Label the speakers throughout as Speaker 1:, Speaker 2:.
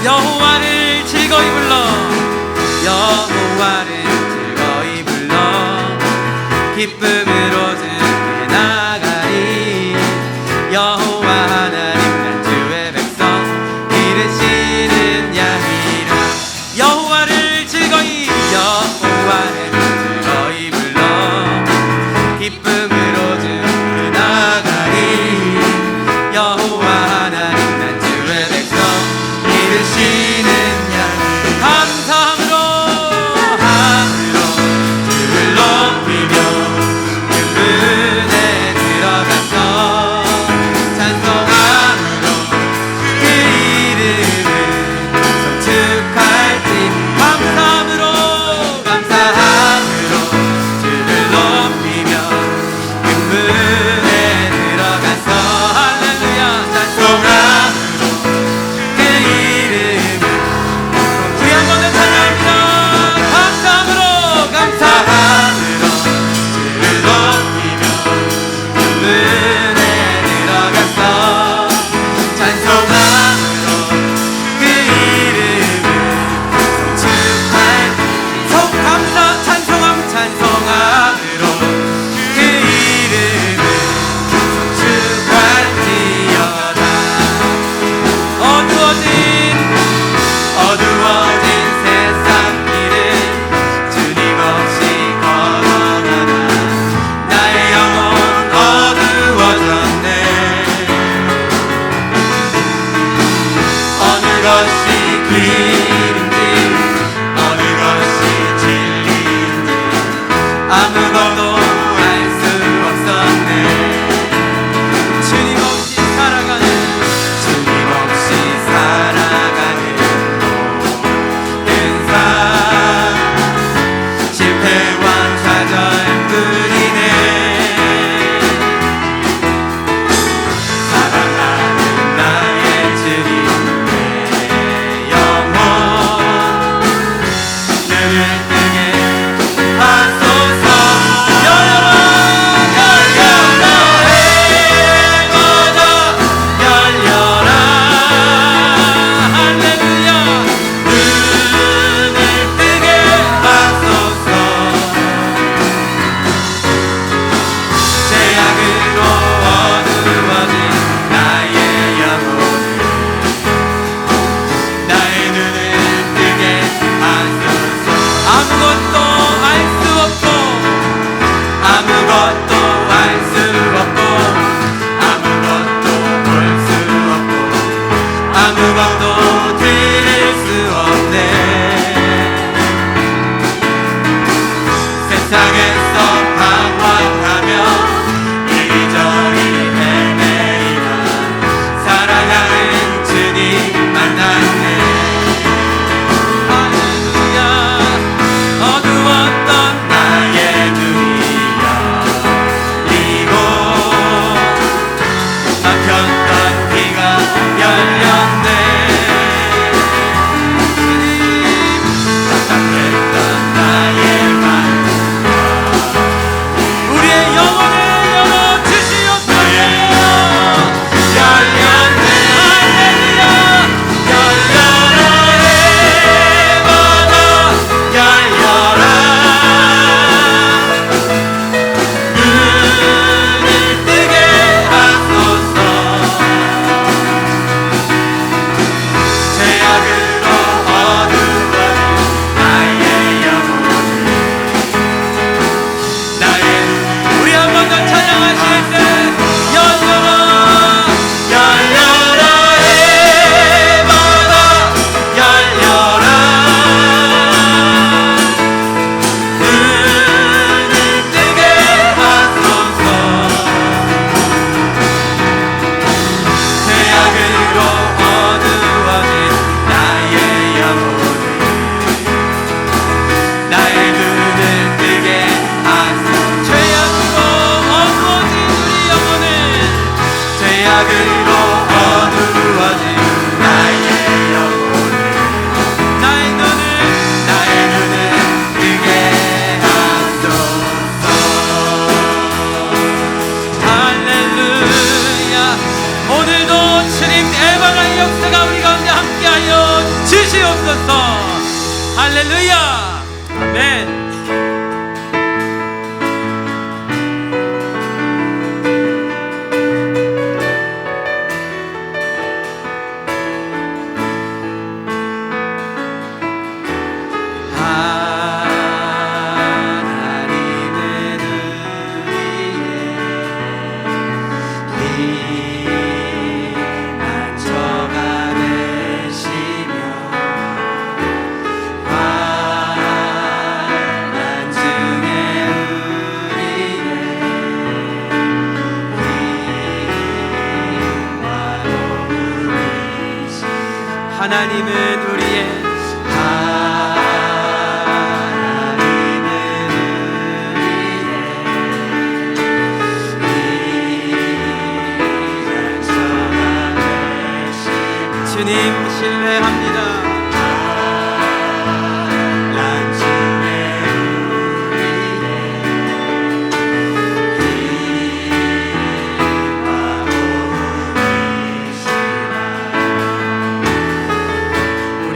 Speaker 1: 여호와를 즐거이 불러 여호와를 즐거이 불러 기쁨으로 즐겨 나가리 여호와 하나님 난 주의 백성 기르시는 양이라 여호와를 즐거이 불러 기쁨으로 즐겨 나가리 여호와 하나님 난 주의 백성 기르시는 양 감사함으로 주를 높이며 그 문에 들어가서 찬송함으로 그 이름을 성축할지 감사함으로 주를 높이며 그 문에 들어가서 할렐루야 찬송함으로 그 이름을 우리 한 번 더 찬양합니다. 감사함으로 주를 높이며 그 문에 들어가서 찬송함으로 그 이름을 찬송함으로 그 이름을 성축할지어다 어두워진 세상 길을 주님 없이 걸어가다 나의 영혼 어두워졌네 어느 것이 길인지 어느 것이 진리인지 아무것도 알 수 없었네 주님 없이 살아가는 모든 삶 실패와 좌절뿐이네 사랑하는 나의 주님 내 영혼 눈을 뜨게 하소서 열려라 해마다 열려라 할렐루야 눈을 뜨게 하소서 죄악으로 어두워진 나의 영혼을 나의 눈을 뜨게 하소서 아무것도 알 수 없고 아무것도 알 수 없고 아무것도 볼 수 없고 아무것도 들을 수 없네 세상에서 방황하며 이리저리 헤매이다 사랑하는 주님 만났네 할렐루야 어두웠던 나의 눈이 열리고 막혔던 귀가 열렸네 주님 답답했던 나의 말 우리의 영혼을 열어주시옵소서 열렸네 할렐루야 열려라 해마다 열려라 눈을 뜨게 하소서 죄악으로 어두워진 나의 영혼을 나의 우리 한 번 더 찬양하실 때 열려라 해마다 열려라 눈을 뜨게 하소서 죄악으로 어두워진 나의 영혼을 나의 눈을 뜨게 하소서 죄악으로 어두워진 우리 영혼을 죄악으로 어두워진 나의 영혼을 나의 눈을 뜨게 하소서 할렐루야 오늘도 주님 대박한 역사가 우리 가운데 함께하여 주시옵소서. 할렐루야. 아멘. 하나님은 우리의 주님 신뢰합니다.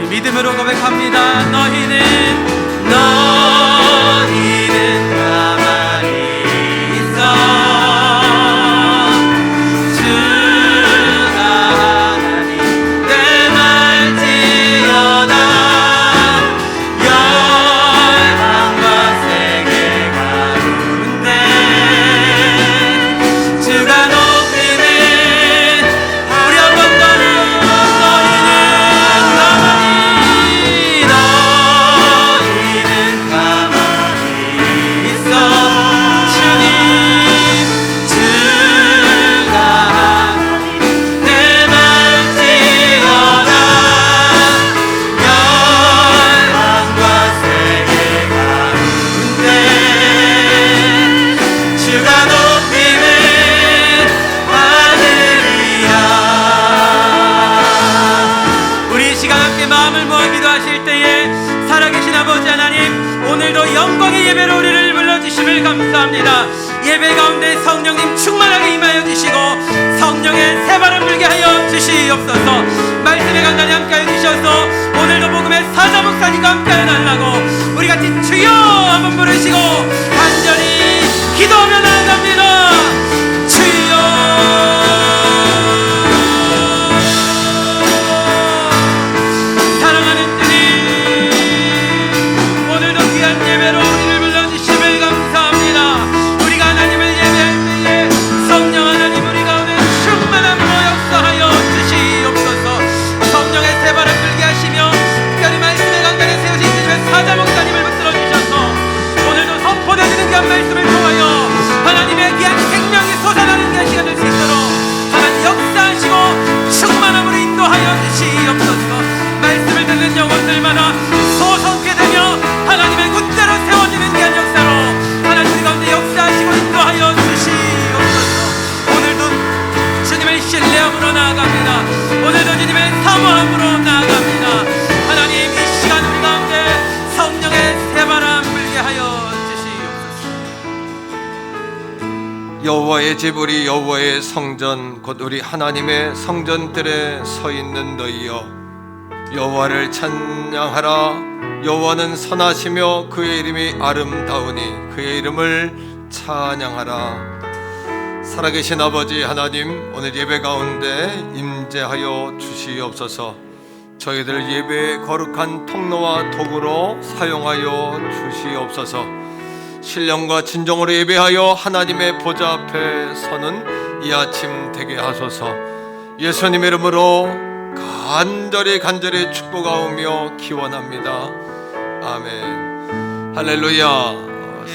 Speaker 1: 믿음으로 고백합니다. 너희는 가만히 있어. 주가 하나님 내 말지어다. 열방과 세계 가운데 주가 높이는 우리 한번 영광의 예배로 우리를 불러주심을 감사합니다. 예배 가운데 성령님 충만하게 임하여 주시고 성령의 새바람 불게 하여 주시옵소서. 말씀에 간단히 함께하여 주셔서 오늘도 복음의 사자 목사님과 함께하여 달라고 우리 같이 주여 한번 부르시고 간절히 기도하며 나아갑니다. 주여. 말씀을 통하여 하나님의 귀한 생명이 솟아나는 그 시간 될 수 있도록 하나님 역사하시고 충만함으로 인도하여 주시옵소서. 말씀을 듣는 영혼들마다 소속게 되며 하나님의 군대로 세워지는 귀한 역사로 하나님 우리 가운데 역사하시고 인도하여 주시옵소서. 오늘도 주님의 신뢰함으로 나아갑니다. 오늘도 주님의 사모함으로 나아갑니다. 하나님 이 시간 우리 가운데 성령의 새바람 불게 하여
Speaker 2: 여호와의 집 우리 여호와의 성전 곧 우리 하나님의 성전들에 서 있는 너희여 여호와를 찬양하라. 여호와는 선하시며 그의 이름이 아름다우니 그의 이름을 찬양하라. 살아계신 아버지 하나님, 오늘 예배 가운데 임재하여 주시옵소서. 저희들 예배의 거룩한 통로와 도구로 사용하여 주시옵소서. 신령과 진정으로 예배하여 하나님의 보좌 앞에 서는 이 아침 되게 하소서. 예수님의 이름으로 간절히 축복하오며 기원합니다. 아멘. 할렐루야.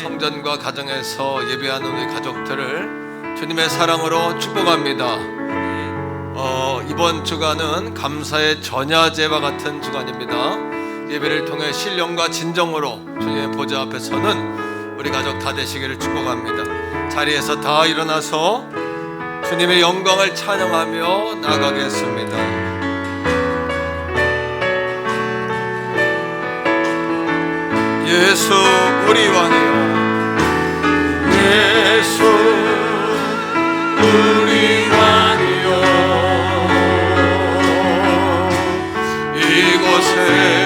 Speaker 2: 성전과 가정에서 예배하는 우리 가족들을 주님의 사랑으로 축복합니다. 이번 주간은 감사의 전야제와 같은 주간입니다. 예배를 통해 신령과 진정으로 주님의 보좌 앞에 서는 우리 가족 다 되시기를 축복합니다. 자리에서 다 일어나서 주님의 영광을 찬양하며 나가겠습니다. 예수 우리 왕이여, 예수 우리 왕이여, 이곳에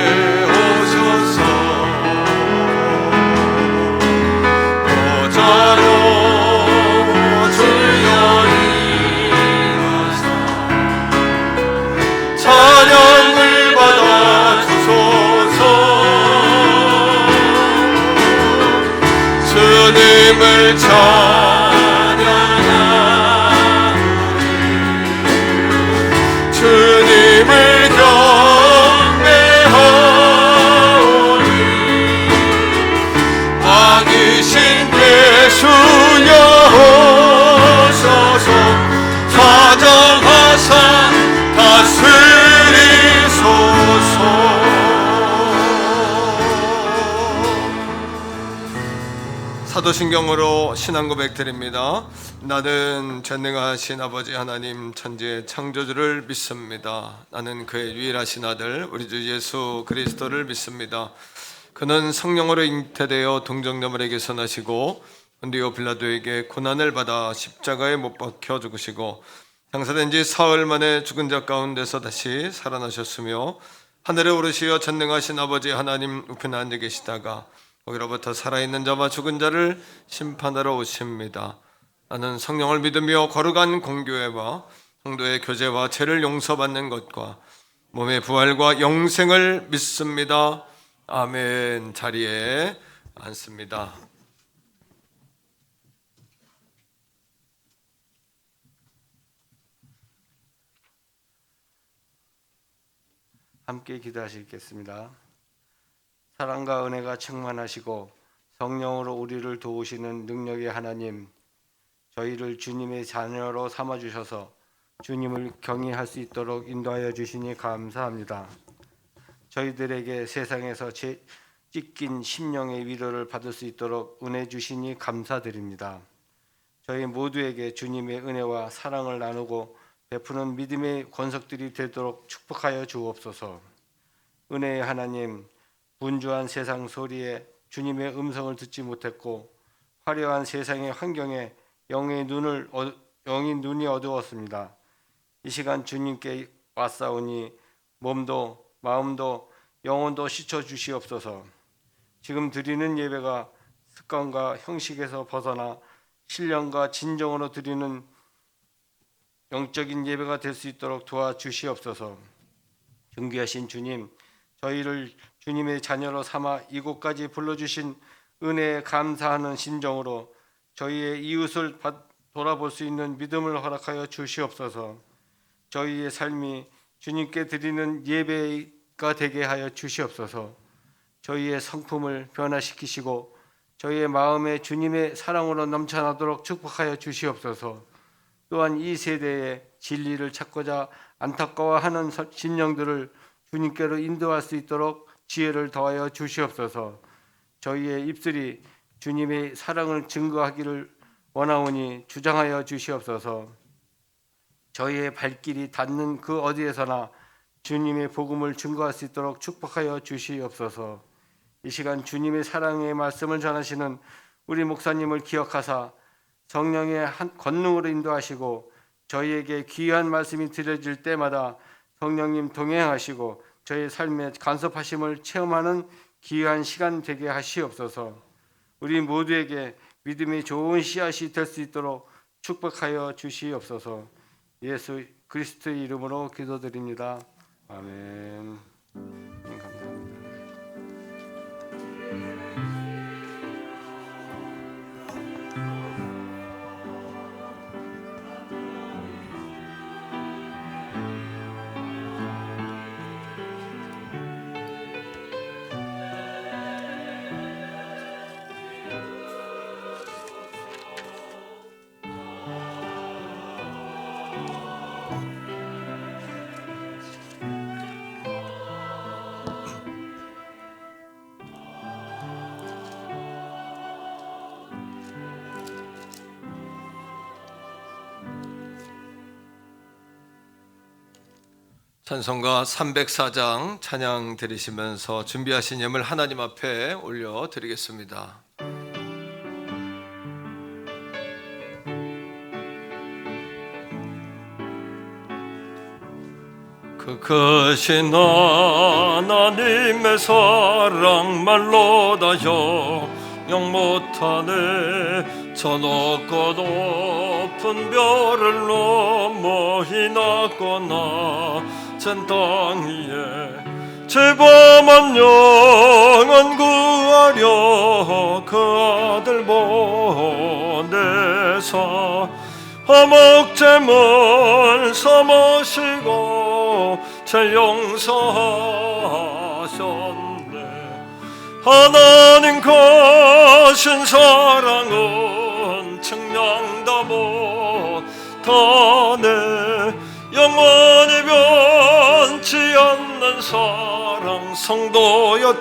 Speaker 2: 찬양하오니 주님을 경배하오니 왕이신 예수여 오소서 사정하사 다스리소서. 사도신경으로 신앙 고백 드립니다. 나는 전능하신 아버지 하나님 천지의 창조주를 믿습니다. 나는 그의 유일하신 아들 우리 주 예수 그리스도를 믿습니다. 그는 성령으로 잉태되어 동정녀물에게서 나시고 본디오 빌라도에게 고난을 받아 십자가에 못 박혀 죽으시고 장사된 지 사흘 만에 죽은 자 가운데서 다시 살아나셨으며 하늘에 오르시어 전능하신 아버지 하나님 우편에 앉아 계시다가 거기로부터 살아있는 자와 죽은 자를 심판하러 오십니다. 나는 성령을 믿으며 거룩한 공교회와 성도의 교제와 죄를 용서받는 것과 몸의 부활과 영생을 믿습니다. 아멘. 자리에 앉습니다.
Speaker 3: 함께 기도하시겠습니다. 사랑과 은혜가 충만하시고 성령으로 우리를 도우시는 능력의 하나님, 저희를 주님의 자녀로 삼아주셔서 주님을 경외할 수 있도록 인도하여 주시니 감사합니다. 저희들에게 세상에서 찢긴 심령의 위로를 받을 수 있도록 은혜 주시니 감사드립니다. 저희 모두에게 주님의 은혜와 사랑을 나누고 베푸는 믿음의 권속들이 되도록 축복하여 주옵소서. 은혜의 하나님, 분주한 세상 소리에 주님의 음성을 듣지 못했고 화려한 세상의 환경에 영의 눈이 어두웠습니다. 이 시간 주님께 왔사오니 몸도 마음도 영혼도 씻어 주시옵소서. 지금 드리는 예배가 습관과 형식에서 벗어나 신령과 진정으로 드리는 영적인 예배가 될 수 있도록 도와주시옵소서. 존귀하신 주님, 저희를 주님의 자녀로 삼아 이곳까지 불러주신 은혜에 감사하는 심정으로 저희의 이웃을 돌아볼 수 있는 믿음을 허락하여 주시옵소서. 저희의 삶이 주님께 드리는 예배가 되게 하여 주시옵소서. 저희의 성품을 변화시키시고 저희의 마음에 주님의 사랑으로 넘쳐나도록 축복하여 주시옵소서. 또한 이 세대에 진리를 찾고자 안타까워하는 심령들을 주님께로 인도할 수 있도록 지혜를 더하여 주시옵소서. 저희의 입술이 주님의 사랑을 증거하기를 원하오니 주장하여 주시옵소서. 저희의 발길이 닿는 그 어디에서나 주님의 복음을 증거할 수 있도록 축복하여 주시옵소서. 이 시간 주님의 사랑의 말씀을 전하시는 우리 목사님을 기억하사 성령의 권능으로 인도하시고 저희에게 귀한 말씀이 드려질 때마다 성령님 동행하시고 저희 삶의 간섭하심을 체험하는 귀한 시간 되게 하시옵소서. 우리 모두에게 믿음이 좋은 씨앗이 될 수 있도록 축복하여 주시옵소서. 예수 그리스도의 이름으로 기도드립니다. 아멘. 감사합니다.
Speaker 2: 찬송가 304장 찬양 드리시면서 준비하신 예물 하나님 앞에 올려 드리겠습니다. 그 크신 하나님의 사랑 말로다여 영 못하네. 저 높고 높은 별을 넘어 지났거나 전 땅 위에 죄범한 영혼 구하려 그 아들 보내
Speaker 4: 주께서 허목제물 삼으시고 죄 용서하셨네. 하나님 거신 사랑은 측량다 못하네. 영원히 변치 않는 사랑 성도여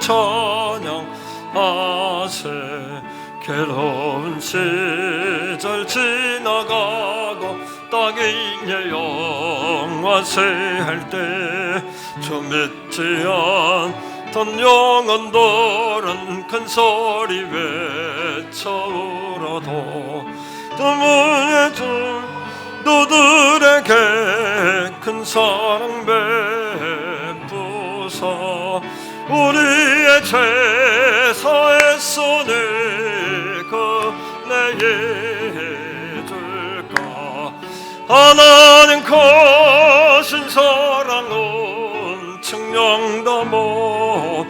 Speaker 4: 찬양하세. 괴로운 시절 지나가고 땅에 이제 영화세할 때 저 믿지 않던 영혼들은 큰 소리 외쳐 울어도 드문의 주 너들에게 큰 사랑 베푸사 우리의 죄사의 손을 건네해 줄까. 하나님 거신 사랑은 측량다 못하네.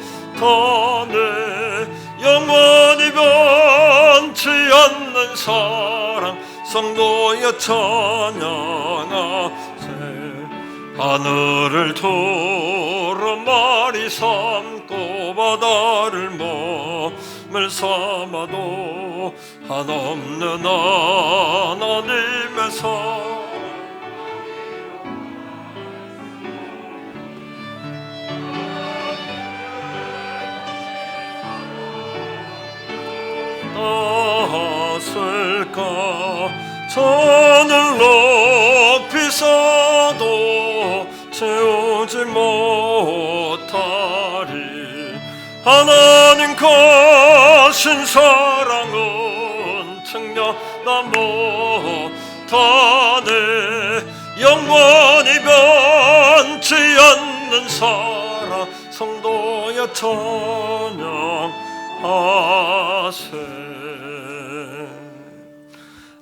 Speaker 4: 영원히 변치 않는 사랑 성도여 찬양하세. 하늘을 두루마리 삼고 바다를 몸을 삼아도 한없는 하나님의 사랑 닿았을까. 산을 높이 쌓아도 채우지 못하리. 하나님 거신 사랑은 측량다 못하네. 영원히 변치 않는 사랑 성도여 찬양하세.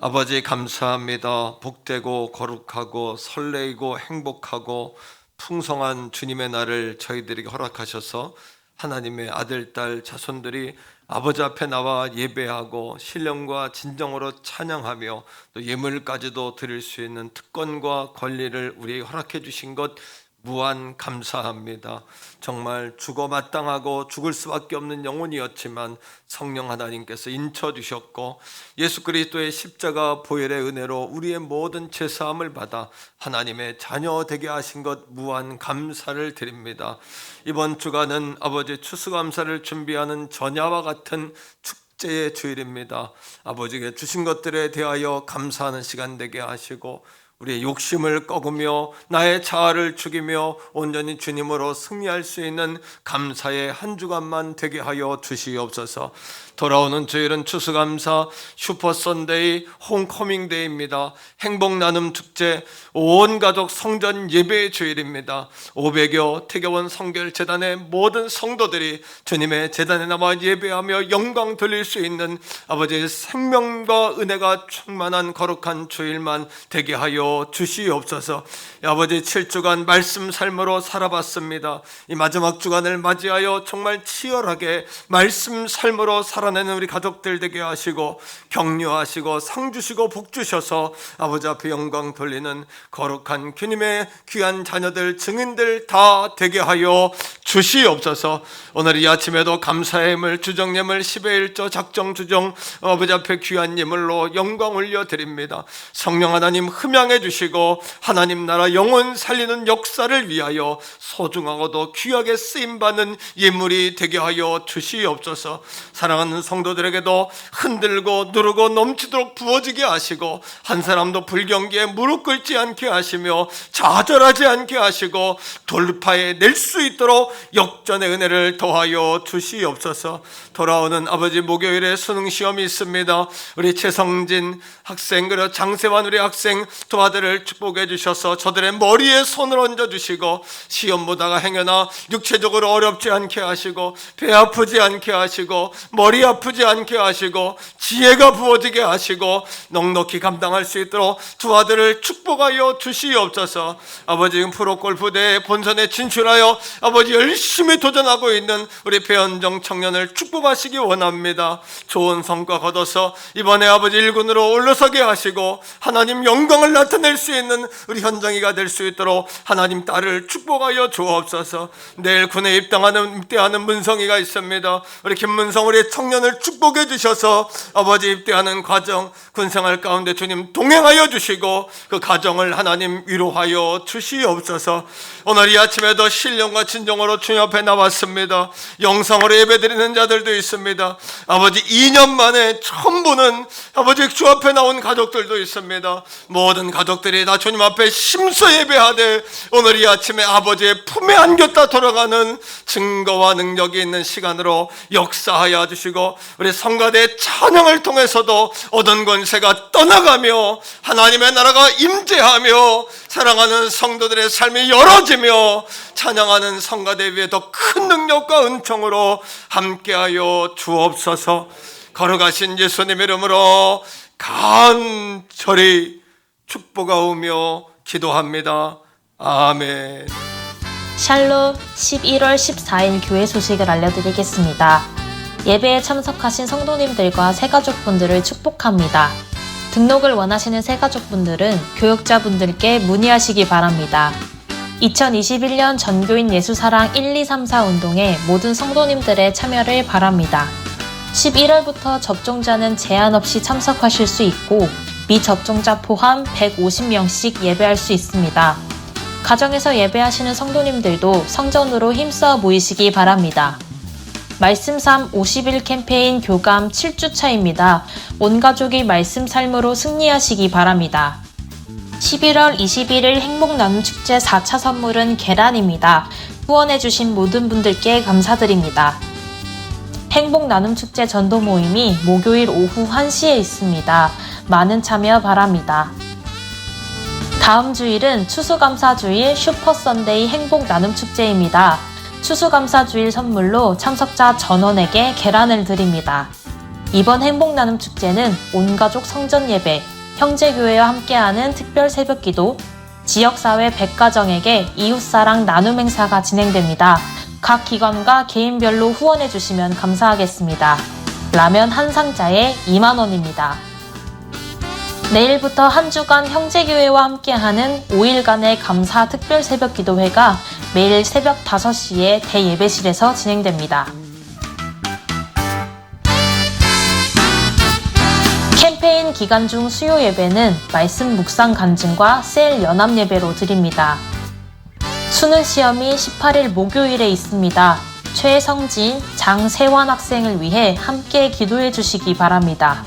Speaker 2: 아버지 감사합니다. 복되고 거룩하고 설레이고 행복하고 풍성한 주님의 날을 저희들에게 허락하셔서 하나님의 아들, 딸, 자손들이 아버지 앞에 나와 예배하고 신령과 진정으로 찬양하며 또 예물까지도 드릴 수 있는 특권과 권리를 우리에게 허락해 주신 것 무한 감사합니다. 정말 죽어 마땅하고 죽을 수밖에 없는 영혼이었지만 성령 하나님께서 인쳐주셨고 예수 그리스도의 십자가 보혈의 은혜로 우리의 모든 죄사함을 받아 하나님의 자녀 되게 하신 것 무한 감사를 드립니다. 이번 주간은 아버지 추수감사를 준비하는 전야와 같은 축제의 주일입니다. 아버지께 주신 것들에 대하여 감사하는 시간 되게 하시고 우리의 욕심을 꺾으며 나의 자아를 죽이며 온전히 주님으로 승리할 수 있는 감사의 한 주간만 되게 하여 주시옵소서. 돌아오는 주일은 추수감사 슈퍼선데이 홈커밍데이입니다. 행복나눔 축제 온 가족 성전 예배의 주일입니다. 500여 태교원 성결재단의 모든 성도들이 주님의 재단에 나와 예배하며 영광 돌릴 수 있는 아버지의 생명과 은혜가 충만한 거룩한 주일만 되게 하여 주시옵소서. 아버지 7주간 말씀 삶으로 살아봤습니다. 이 마지막 주간을 맞이하여 정말 치열하게 말씀 삶으로 살아내는 우리 가족들 되게 하시고 격려하시고 상 주시고 복 주셔서 아버지 앞에 영광 돌리는 거룩한 주님의 귀한 자녀들 증인들 다 되게 하여 주시옵소서. 오늘 이 아침에도 감사의 예물 주정예물 10의 1조 작정주정 아버지 앞에 귀한 예물로 영광 올려드립니다. 성령 하나님 흠양해 주시고 하나님 나라 영혼 살리는 역사를 위하여 소중하고도 귀하게 쓰임받는 예물이 되게 하여 주시옵소서. 사랑하는 성도들에게도 흔들고 누르고 넘치도록 부어지게 하시고 한 사람도 불경기에 무릎 꿇지 않게 하시며 좌절하지 않게 하시고 돌파해 낼 수 있도록 역전의 은혜를 더하여 주시옵소서. 돌아오는 아버지 목요일에 수능시험이 있습니다. 우리 최성진 학생 그리고 장세환 우리 학생 또 아들을 축복해 주셔서 저들의 머리에 손을 얹어 주시고 시험 보다가 행여나 육체적으로 어렵지 않게 하시고 배 아프지 않게 하시고 머리 아프지 않게 하시고 지혜가 부어지게 하시고 넉넉히 감당할 수 있도록 두 아들을 축복하여 주시옵소서. 아버지, 지금 프로골프 대회 본선에 진출하여 아버지 열심히 도전하고 있는 우리 배현정 청년을 축복하시기 원합니다. 좋은 성과 거둬서 이번에 아버지 1군으로 올라서게 하시고 하나님 영광을 나타낼 수 있는 우리 현정이가 될 수 있도록 하나님 딸을 축복하여 주옵소서. 내일 군에 입대하는 문성이가 있습니다. 우리 김문성 우리 청년을 축복해 주셔서 아버지 입대하는 과정 군생활 가운데 주님 동행하여 주시고 그 가정을 하나님 위로하여 주시옵소서. 오늘 이 아침에도 신령과 진정으로 주님 앞에 나왔습니다. 영상으로 예배드리는 자들도 있습니다. 아버지 2년 만에 처음 보는 아버지 주 앞에 나온 가족들도 있습니다. 모든 가족들이 다 주님 앞에 심서 예배하되 오늘 이 아침에 아버지의 품에 안겼다 돌아가는 증거와 능력이 있는 시간으로 역사하여 주시고 우리 성가대 찬양을 통해서도 얻은 권세가 떠나가며 하나님의 나라가 임재하며 사랑하는 성도들의 삶이 열어지며 찬양하는 성가대 위에 더 큰 능력과 은총으로 함께하여 주옵소서. 걸어가신 예수님 이름으로 간절히 축복하오며 기도합니다. 아멘.
Speaker 5: 샬롬. 11월 14일 교회 소식을 알려드리겠습니다. 예배에 참석하신 성도님들과 새가족분들을 축복합니다. 등록을 원하시는 새가족분들은 교육자분들께 문의하시기 바랍니다. 2021년 전교인 예수사랑 1, 2, 3, 4 운동에 모든 성도님들의 참여를 바랍니다. 11월부터 접종자는 제한 없이 참석하실 수 있고 미접종자 포함 150명씩 예배할 수 있습니다. 가정에서 예배하시는 성도님들도 성전으로 힘써 모이시기 바랍니다. 말씀 삶 50일 캠페인 교감 7주차입니다. 온 가족이 말씀 삶으로 승리하시기 바랍니다. 11월 21일 행복나눔축제 4차 선물은 계란입니다. 후원해주신 모든 분들께 감사드립니다. 행복나눔축제 전도 모임이 목요일 오후 1시에 있습니다. 많은 참여 바랍니다. 다음 주일은 추수감사주일 슈퍼선데이 행복나눔축제입니다. 추수감사주일 선물로 참석자 전원에게 계란을 드립니다. 이번 행복나눔축제는 온가족 성전예배, 형제교회와 함께하는 특별 새벽기도, 지역사회 100가정에게 이웃사랑 나눔 행사가 진행됩니다. 각 기관과 개인별로 후원해주시면 감사하겠습니다. 라면 한 상자에 2만원입니다. 내일부터 한 주간 형제교회와 함께하는 5일간의 감사 특별 새벽기도회가 매일 새벽 5시에 대예배실에서 진행됩니다. 캠페인 기간 중 수요 예배는 말씀 묵상 간증과 셀 연합 예배로 드립니다. 수능 시험이 18일 목요일에 있습니다. 최성진, 장세환 학생을 위해 함께 기도해 주시기 바랍니다.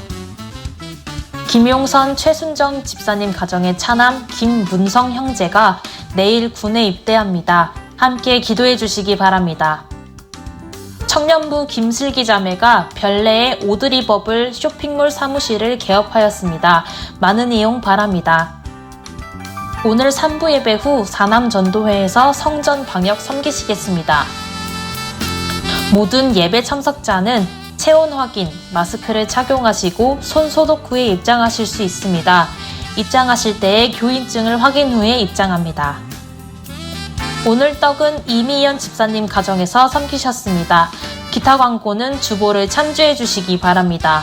Speaker 5: 김용선, 최순정 집사님 가정의 차남 김문성 형제가 내일 군에 입대합니다. 함께 기도해 주시기 바랍니다. 청년부 김슬기 자매가 별내의 오드리버블 쇼핑몰 사무실을 개업하였습니다. 많은 이용 바랍니다. 오늘 3부 예배 후 사남전도회에서 성전 방역 섬기시겠습니다. 모든 예배 참석자는 체온 확인, 마스크를 착용하시고 손 소독 후에 입장하실 수 있습니다. 입장하실 때에 교인증을 확인 후에 입장합니다. 오늘 떡은 이미연 집사님 가정에서 섬기셨습니다. 기타 광고는 주보를 참조해 주시기 바랍니다.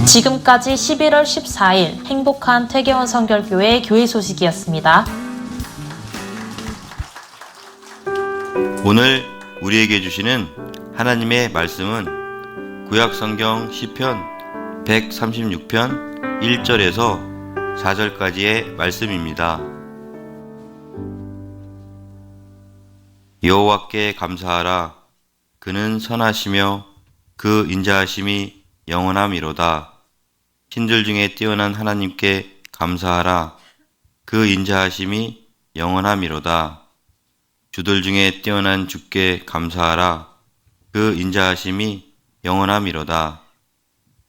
Speaker 5: 지금까지 11월 14일 행복한 퇴계원 성결교회 교회 소식이었습니다.
Speaker 6: 오늘 우리에게 주시는 하나님의 말씀은 구약성경 시편 136편 1절에서 4절까지의 말씀입니다. 여호와께 감사하라. 그는 선하시며 그 인자하심이 영원함이로다. 신들 중에 뛰어난 하나님께 감사하라. 그 인자하심이 영원함이로다. 주들 중에 뛰어난 주께 감사하라. 그 인자하심이 영원함이로다.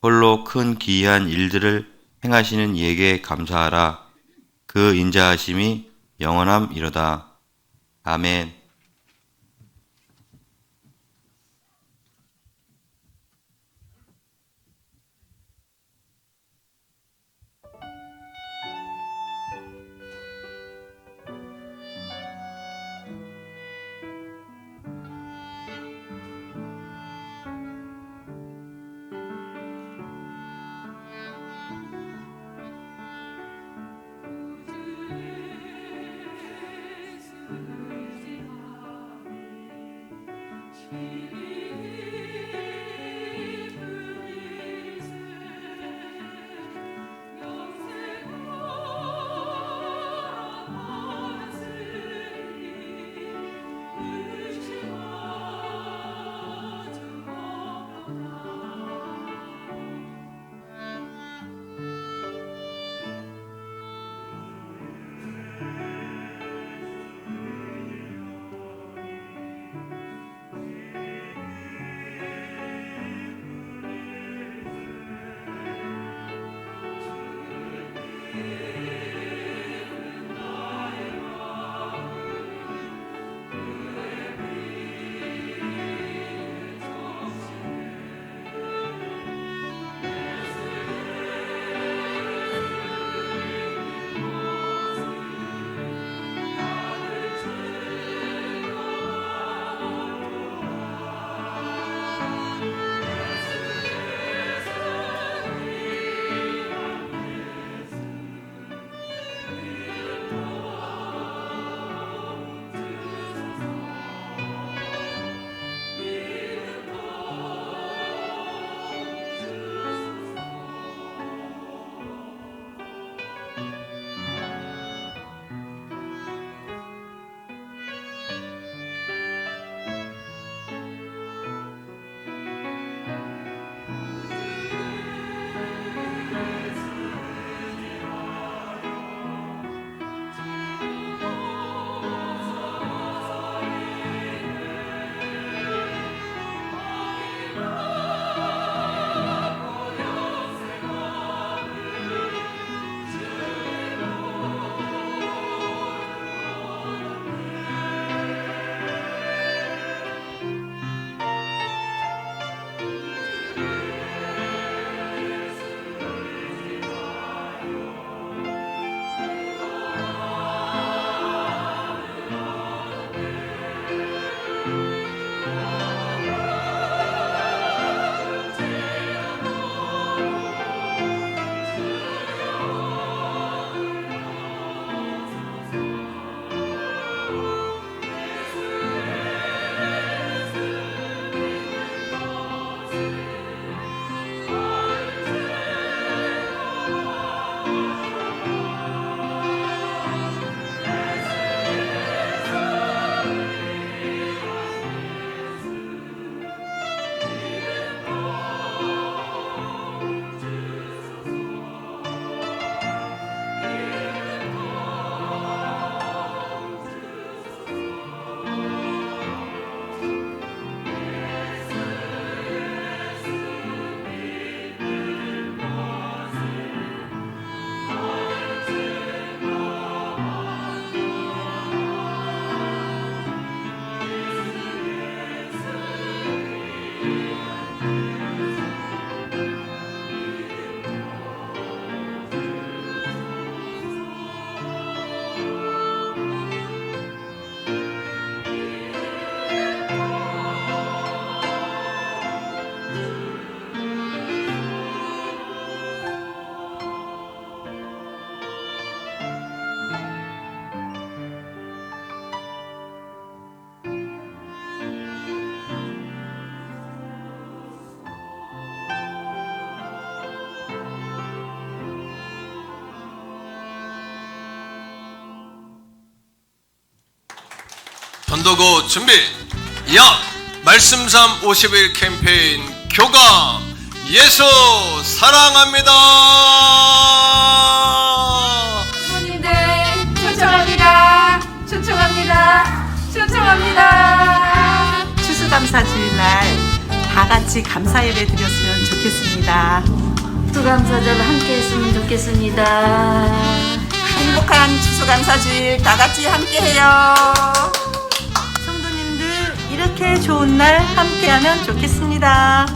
Speaker 6: 홀로 큰 기이한 일들을 행하시는 이에게 감사하라. 그 인자하심이 영원함이로다. 아멘.
Speaker 2: 전도고 준비. 야 말씀삼 50일 캠페인 교감 예수 사랑합니다.
Speaker 7: 성도님들 초청합니다. 초청합니다. 초청합니다.
Speaker 8: 추수감사주일날 다 같이 감사 예배 드렸으면 좋겠습니다.
Speaker 7: 추수감사절 함께 했으면 좋겠습니다.
Speaker 8: 행복한 추수감사주일 다 같이 함께해요. 성도님들 이렇게 좋은 날 함께하면 좋겠습니다.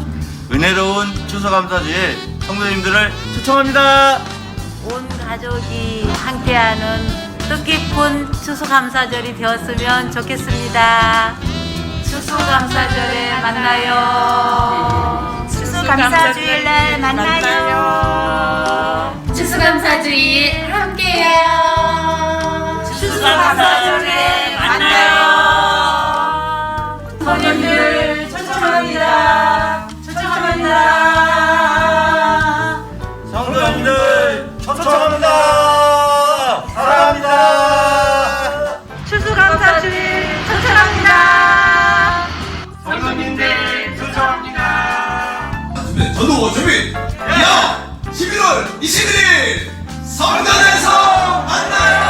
Speaker 6: 은혜로운 추수감사주일 성도님들을 초청합니다.
Speaker 9: 온 가족이 함께하는 뜻깊은 추수감사절이 되었으면 좋겠습니다. 추수감사절에 만나요.
Speaker 8: 추수감사주일날 만나요.
Speaker 7: 추수감사주일 함께해요.
Speaker 8: 추수감사절에 만나요. 성도님들 초청합니다. 초청합니다.
Speaker 6: 성도님들 초청합니다. 사랑합니다.
Speaker 8: 추수감사주일 초청합니다.
Speaker 6: 성도님들 초청합니다.
Speaker 2: 전도 준비. 야 11월 21일 성전에서 만나요.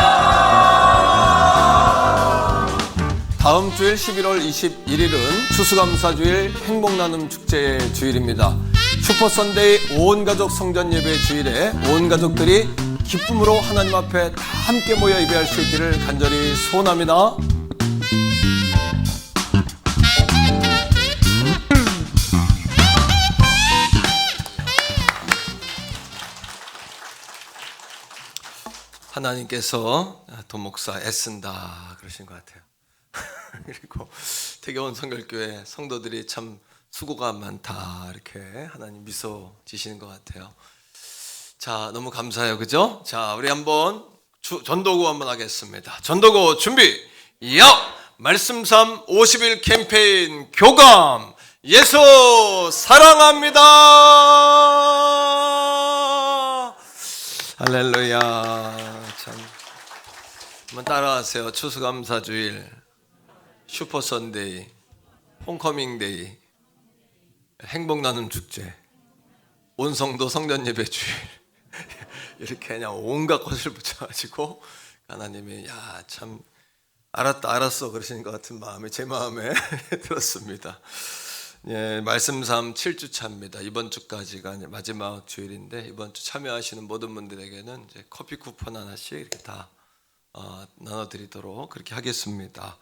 Speaker 2: 다음 주일 11월 21일은 추수감사주일 행복나눔 축제의 주일입니다. 슈퍼선데이 온 가족 성전 예배 주일에 온 가족들이 기쁨으로 하나님 앞에 다 함께 모여 예배할 수 있기를 간절히 소원합니다. 하나님께서 도목사 애쓴다 그러신 것 같아요. 그리고 태교원 성결교회 성도들이 참 수고가 많다 이렇게 하나님 미소 지시는 것 같아요. 자, 너무 감사해요. 그죠? 자, 우리 한번 전도구 한번 하겠습니다. 전도구 준비. 야! 말씀삼 50일 캠페인 교감 예수 사랑합니다. 할렐루야. 참 한번 따라하세요. 추수감사주일, 슈퍼선데이, 홈커밍데이, 행복나눔 축제, 온성도 성전예배 주일 이렇게 그냥 온갖 것을 붙여가지고 하나님이 야 참 알았다 알았어 그러시는 것 같은 마음이 제 마음에 들었습니다. 예, 말씀삼 7주차입니다. 이번 주까지가 이제 마지막 주일인데 이번 주 참여하시는 모든 분들에게는 이제 커피 쿠폰 하나씩 이렇게 다 나눠드리도록 그렇게 하겠습니다.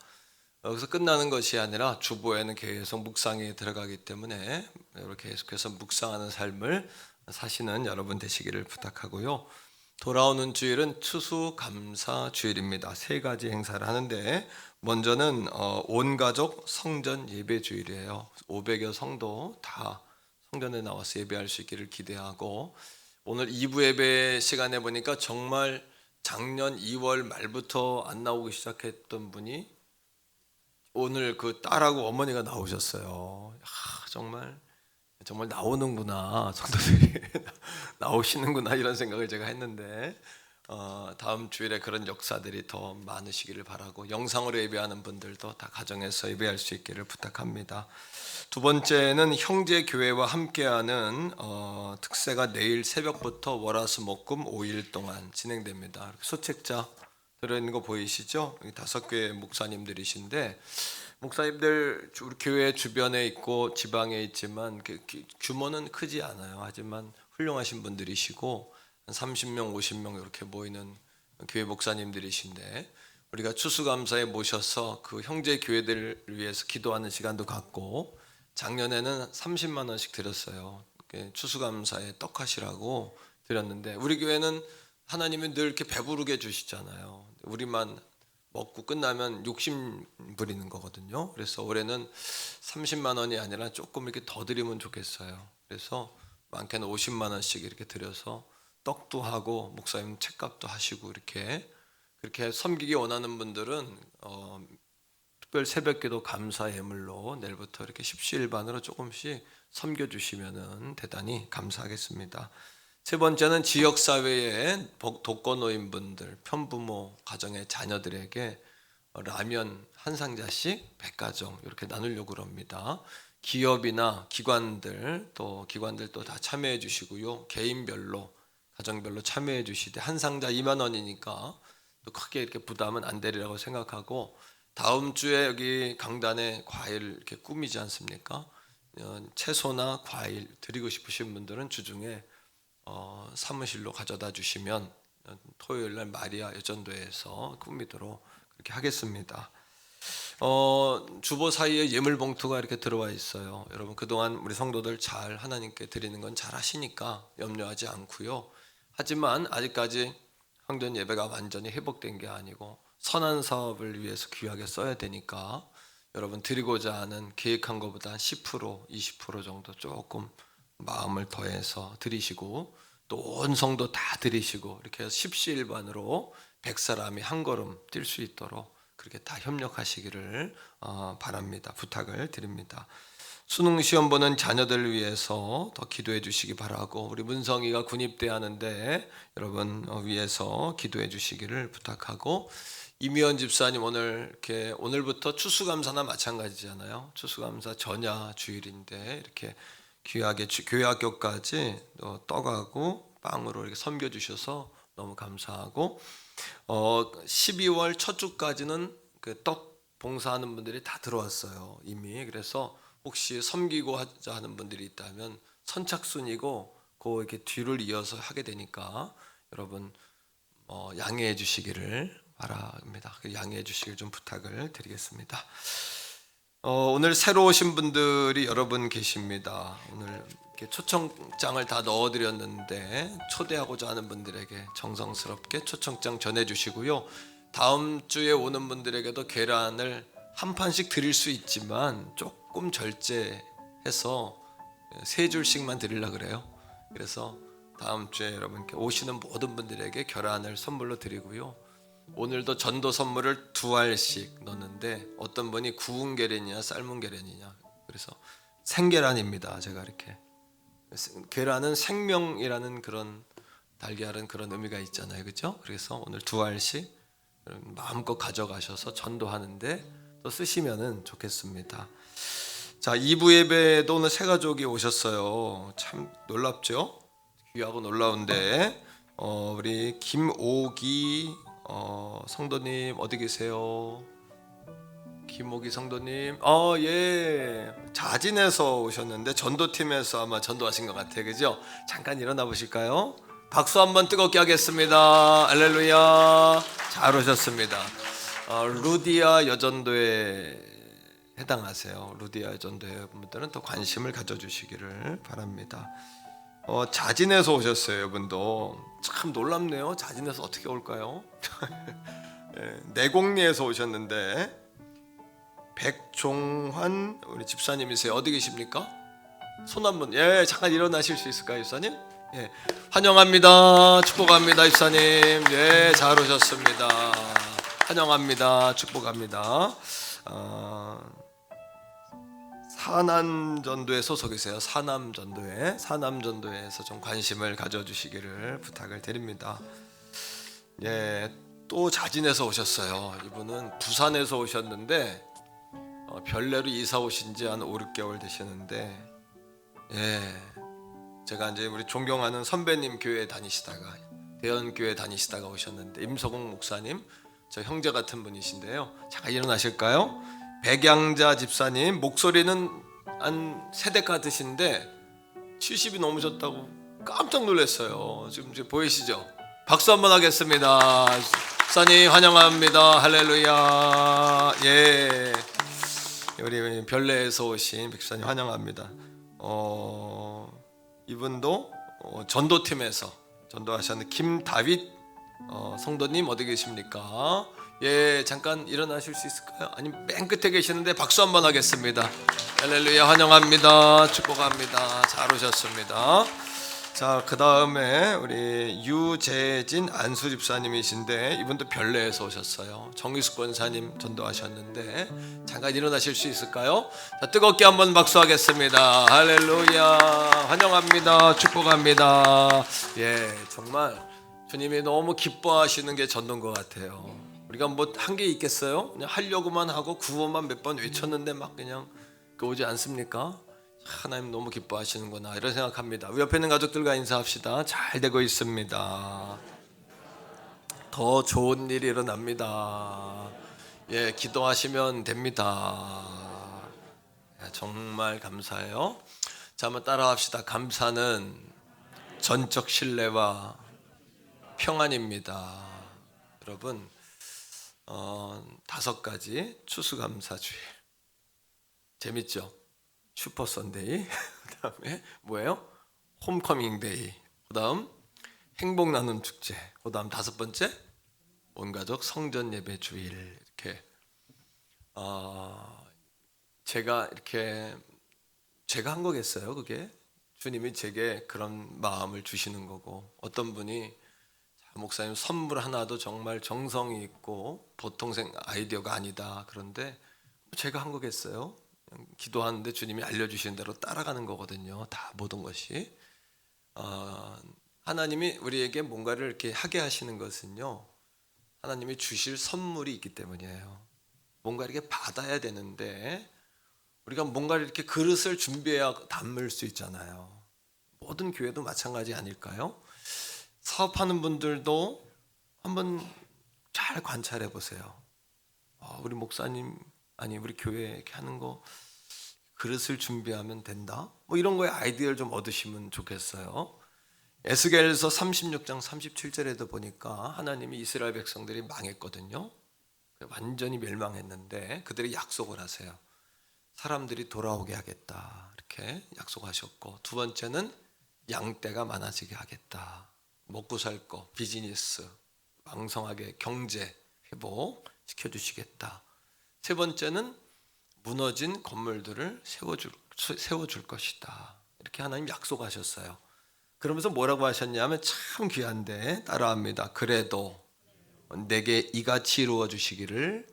Speaker 2: 여기서 끝나는 것이 아니라 주보에는 계속 묵상이 들어가기 때문에 이렇게 계속해서 묵상하는 삶을 사시는 여러분 되시기를 부탁하고요. 돌아오는 주일은 추수감사 주일입니다. 3가지 행사를 하는데 먼저는 온 가족 성전 예배 주일이에요. 500여 성도 다 성전에 나와서 예배할 수 있기를 기대하고 오늘 2부 예배 시간에 보니까 정말 작년 2월 말부터 안 나오기 시작했던 분이 오늘 그 딸하고 어머니가 나오셨어요. 정말 나오는구나, 성도들이 나오시는구나 이런 생각을 제가 했는데 다음 주일에 그런 역사들이 더 많으시기를 바라고 영상으로 예배하는 분들도 다 가정에서 예배할 수 있기를 부탁합니다. 두 번째는 형제교회와 함께하는 특세가 내일 새벽부터 월화수목금 5일 동안 진행됩니다. 소책자 들어있는 거 보이시죠? 여기 5교회 목사님들이신데 목사님들 우리 교회 주변에 있고 지방에 있지만 규모는 크지 않아요. 하지만 훌륭하신 분들이시고 한 30명, 50명 이렇게 모이는 교회 목사님들이신데 우리가 추수감사에 모셔서 그 형제 교회들을 위해서 기도하는 시간도 갖고 작년에는 30만 원씩 드렸어요. 추수감사에 떡하시라고 드렸는데 우리 교회는 하나님이 늘 이렇게 배부르게 주시잖아요. 우리만 먹고 끝나면 욕심 부리는 거거든요. 그래서 올해는 30만 원이 아니라 조금 이렇게 더 드리면 좋겠어요. 그래서 많게는 50만 원씩 이렇게 드려서 떡도 하고 목사님 책값도 하시고 그렇게 섬기기 원하는 분들은 특별 새벽기도 감사 예물로 내일부터 이렇게 십시일반으로 조금씩 섬겨주시면은 대단히 감사하겠습니다. 세 번째는 지역사회의 독거노인분들, 편부모 가정의 자녀들에게 라면 한 상자씩 100가정 이렇게 나누려고 합니다. 기업이나 기관들 또 다 참여해 주시고요. 개인별로 가정별로 참여해 주시되 한 상자 2만 원이니까 또 크게 이렇게 부담은 안 되리라고 생각하고 다음 주에 여기 강단에 과일 이렇게 꾸미지 않습니까? 채소나 과일 드리고 싶으신 분들은 주중에 사무실로 가져다 주시면 토요일 날 마리아 여전도에서 꾸미도록 그렇게 하겠습니다. 주보 사이에 예물 봉투가 이렇게 들어와 있어요. 여러분 그동안 우리 성도들 잘 하나님께 드리는 건 잘 하시니까 염려하지 않고요. 하지만 아직까지 황전 예배가 완전히 회복된 게 아니고 선한 사업을 위해서 귀하게 써야 되니까 여러분 드리고자 하는 계획한 것보다 10% 20% 정도 조금 마음을 더해서 드리시고 또 온 성도 다 드리시고 이렇게 해서 십시일반으로 100사람이 한 걸음 뛸 수 있도록 그렇게 다 협력하시기를 바랍니다. 부탁을 드립니다. 수능 시험 보는 자녀들을 위해서 더 기도해 주시기 바라고 우리 문성이가 군입대 하는데 여러분 위해서 기도해 주시기를 부탁하고 이미연 집사님 오늘부터 추수감사나 마찬가지잖아요. 추수감사 전야 주일인데 이렇게 귀하게 교회 학교까지 떠가고 빵으로 이렇게 섬겨 주셔서 너무 감사하고 12월 첫 주까지는 그 떡 봉사하는 분들이 다 들어왔어요 이미. 그래서 혹시 섬기고 하자 하는 분들이 있다면 선착순이고 그 이렇게 뒤를 이어서 하게 되니까 여러분 양해해 주시기를 바랍니다. 양해해 주시길 좀 부탁을 드리겠습니다. 오늘 새로 오신 분들이 여러 분 계십니다. 오늘 이렇게 초청장을 다 넣어드렸는데 초대하고자 하는 분들에게 정성스럽게 초청장 전해주시고요. 다음 주에 오는 분들에게도 계란을 한 판씩 드릴 수 있지만 조금 절제해서 3줄씩만 드리려고 그래요. 그래서 다음 주에 여러분께 오시는 모든 분들에게 계란을 선물로 드리고요. 오늘도 전도 선물을 2알씩 넣는데 어떤 분이 구운 계란이냐 삶은 계란이냐 그래서 생계란입니다. 제가 이렇게 계란은 생명이라는 그런 달걀은 그런 의미가 있잖아요, 그렇죠? 그래서 오늘 2알씩 마음껏 가져가셔서 전도하는데 또 쓰시면은 좋겠습니다. 자, 2부 예배도 오늘 새 가족이 오셨어요. 참 놀랍죠? 귀하고 놀라운데 우리 김오기 성도님 어디 계세요? 김오기 성도님, 예, 자진해서 오셨는데 전도팀에서 아마 전도하신 것 같아요, 그죠? 잠깐 일어나 보실까요? 박수 한번 뜨겁게 하겠습니다. 할렐루야, 잘 오셨습니다. 루디아 여전도에 해당하세요. 루디아 여전도회 분들은 또 관심을 가져주시기를 바랍니다. 자진해서 오셨어요. 이분도 참 놀랍네요. 자진해서 어떻게 올까요? 내곡리에서 오셨는데 백종환 우리 집사님이세요. 어디 계십니까? 손 한번, 예, 잠깐 일어나실 수 있을까요, 집사님? 예, 환영합니다. 축복합니다, 집사님. 예, 잘 오셨습니다. 환영합니다. 축복합니다. 사남전도회 소속이세요. 사남전도회에서 좀 관심을 가져주시기를 부탁을 드립니다. 예, 또 자진해서 오셨어요. 이분은 부산에서 오셨는데 별내로 이사 오신 지 한 5-6개월 되시는데, 예, 제가 이제 우리 존경하는 선배님 교회 다니시다가 대연교회 다니시다가 오셨는데 임석웅 목사님, 저 형제 같은 분이신데요. 잠깐 일어나실까요? 백양자 집사님, 목소리는 한 세대가 드신데 70이 넘으셨다고 깜짝 놀랐어요. 지금 보이시죠? 박수 한번 하겠습니다. 집사님 환영합니다. 할렐루야. 예, 우리 별내에서 오신 백사님 환영합니다. 이분도 전도팀에서 전도하셨는 김다윗 성도님 어디 계십니까? 예, 잠깐 일어나실 수 있을까요? 아니면 맨 끝에 계시는데 박수 한번 하겠습니다. 할렐루야, 환영합니다. 축복합니다. 잘 오셨습니다. 자, 그 다음에 우리 유재진 안수 집사님이신데 이분도 별내에서 오셨어요. 정희숙 권사님 전도하셨는데 잠깐 일어나실 수 있을까요? 자, 뜨겁게 한번 박수하겠습니다. 할렐루야, 환영합니다. 축복합니다. 예, 정말 주님이 너무 기뻐하시는 게 전도인 것 같아요. 우리가 뭐 한 게 있겠어요? 그냥 하려고만 하고 구호만 몇 번 외쳤는데 막 그냥 그 오지 않습니까? 하나님 너무 기뻐하시는구나 이런 생각합니다. 우리 옆에 있는 가족들과 인사합시다. 잘 되고 있습니다. 더 좋은 일이 일어납니다. 예, 기도하시면 됩니다. 예, 정말 감사해요. 자, 한번 따라합시다. 감사는 전적 신뢰와 평안입니다. 여러분, 5가지 추수감사주일 재밌죠? 슈퍼 선데이, 그다음에 뭐예요? 홈커밍 데이, 그다음 행복 나눔 축제, 그다음 5번째 온 가족 성전 예배 주일. 이렇게 제가 한 거겠어요. 그게 주님이 제게 그런 마음을 주시는 거고, 어떤 분이 목사님 선물 하나도 정말 정성이 있고 보통 아이디어가 아니다. 그런데 제가 한 거겠어요. 기도하는데 주님이 알려주시는 대로 따라가는 거거든요. 다 모든 것이 하나님이 우리에게 뭔가를 이렇게 하게 하시는 것은요, 하나님이 주실 선물이 있기 때문이에요. 뭔가 이렇게 받아야 되는데 우리가 뭔가를 이렇게 그릇을 준비해야 담을 수 있잖아요. 모든 교회도 마찬가지 아닐까요? 사업하는 분들도 한번 잘 관찰해 보세요. 우리 목사님, 아니 우리 교회 이렇게 하는 거 그릇을 준비하면 된다? 뭐 이런 거에 아이디어를 좀 얻으시면 좋겠어요. 에스겔서 36장 37절에도 보니까 하나님이 이스라엘 백성들이 망했거든요. 완전히 멸망했는데 그들이 약속을 하세요. 사람들이 돌아오게 하겠다, 이렇게 약속하셨고, 2번째는 양떼가 많아지게 하겠다. 먹고 살 거, 비즈니스 왕성하게 경제 회복 시켜주시겠다. 3번째는 무너진 건물들을 세워줄 것이다. 이렇게 하나님 약속하셨어요. 그러면서 뭐라고 하셨냐면 참 귀한데 따라합니다. 그래도 내게 이같이 이루어 주시기를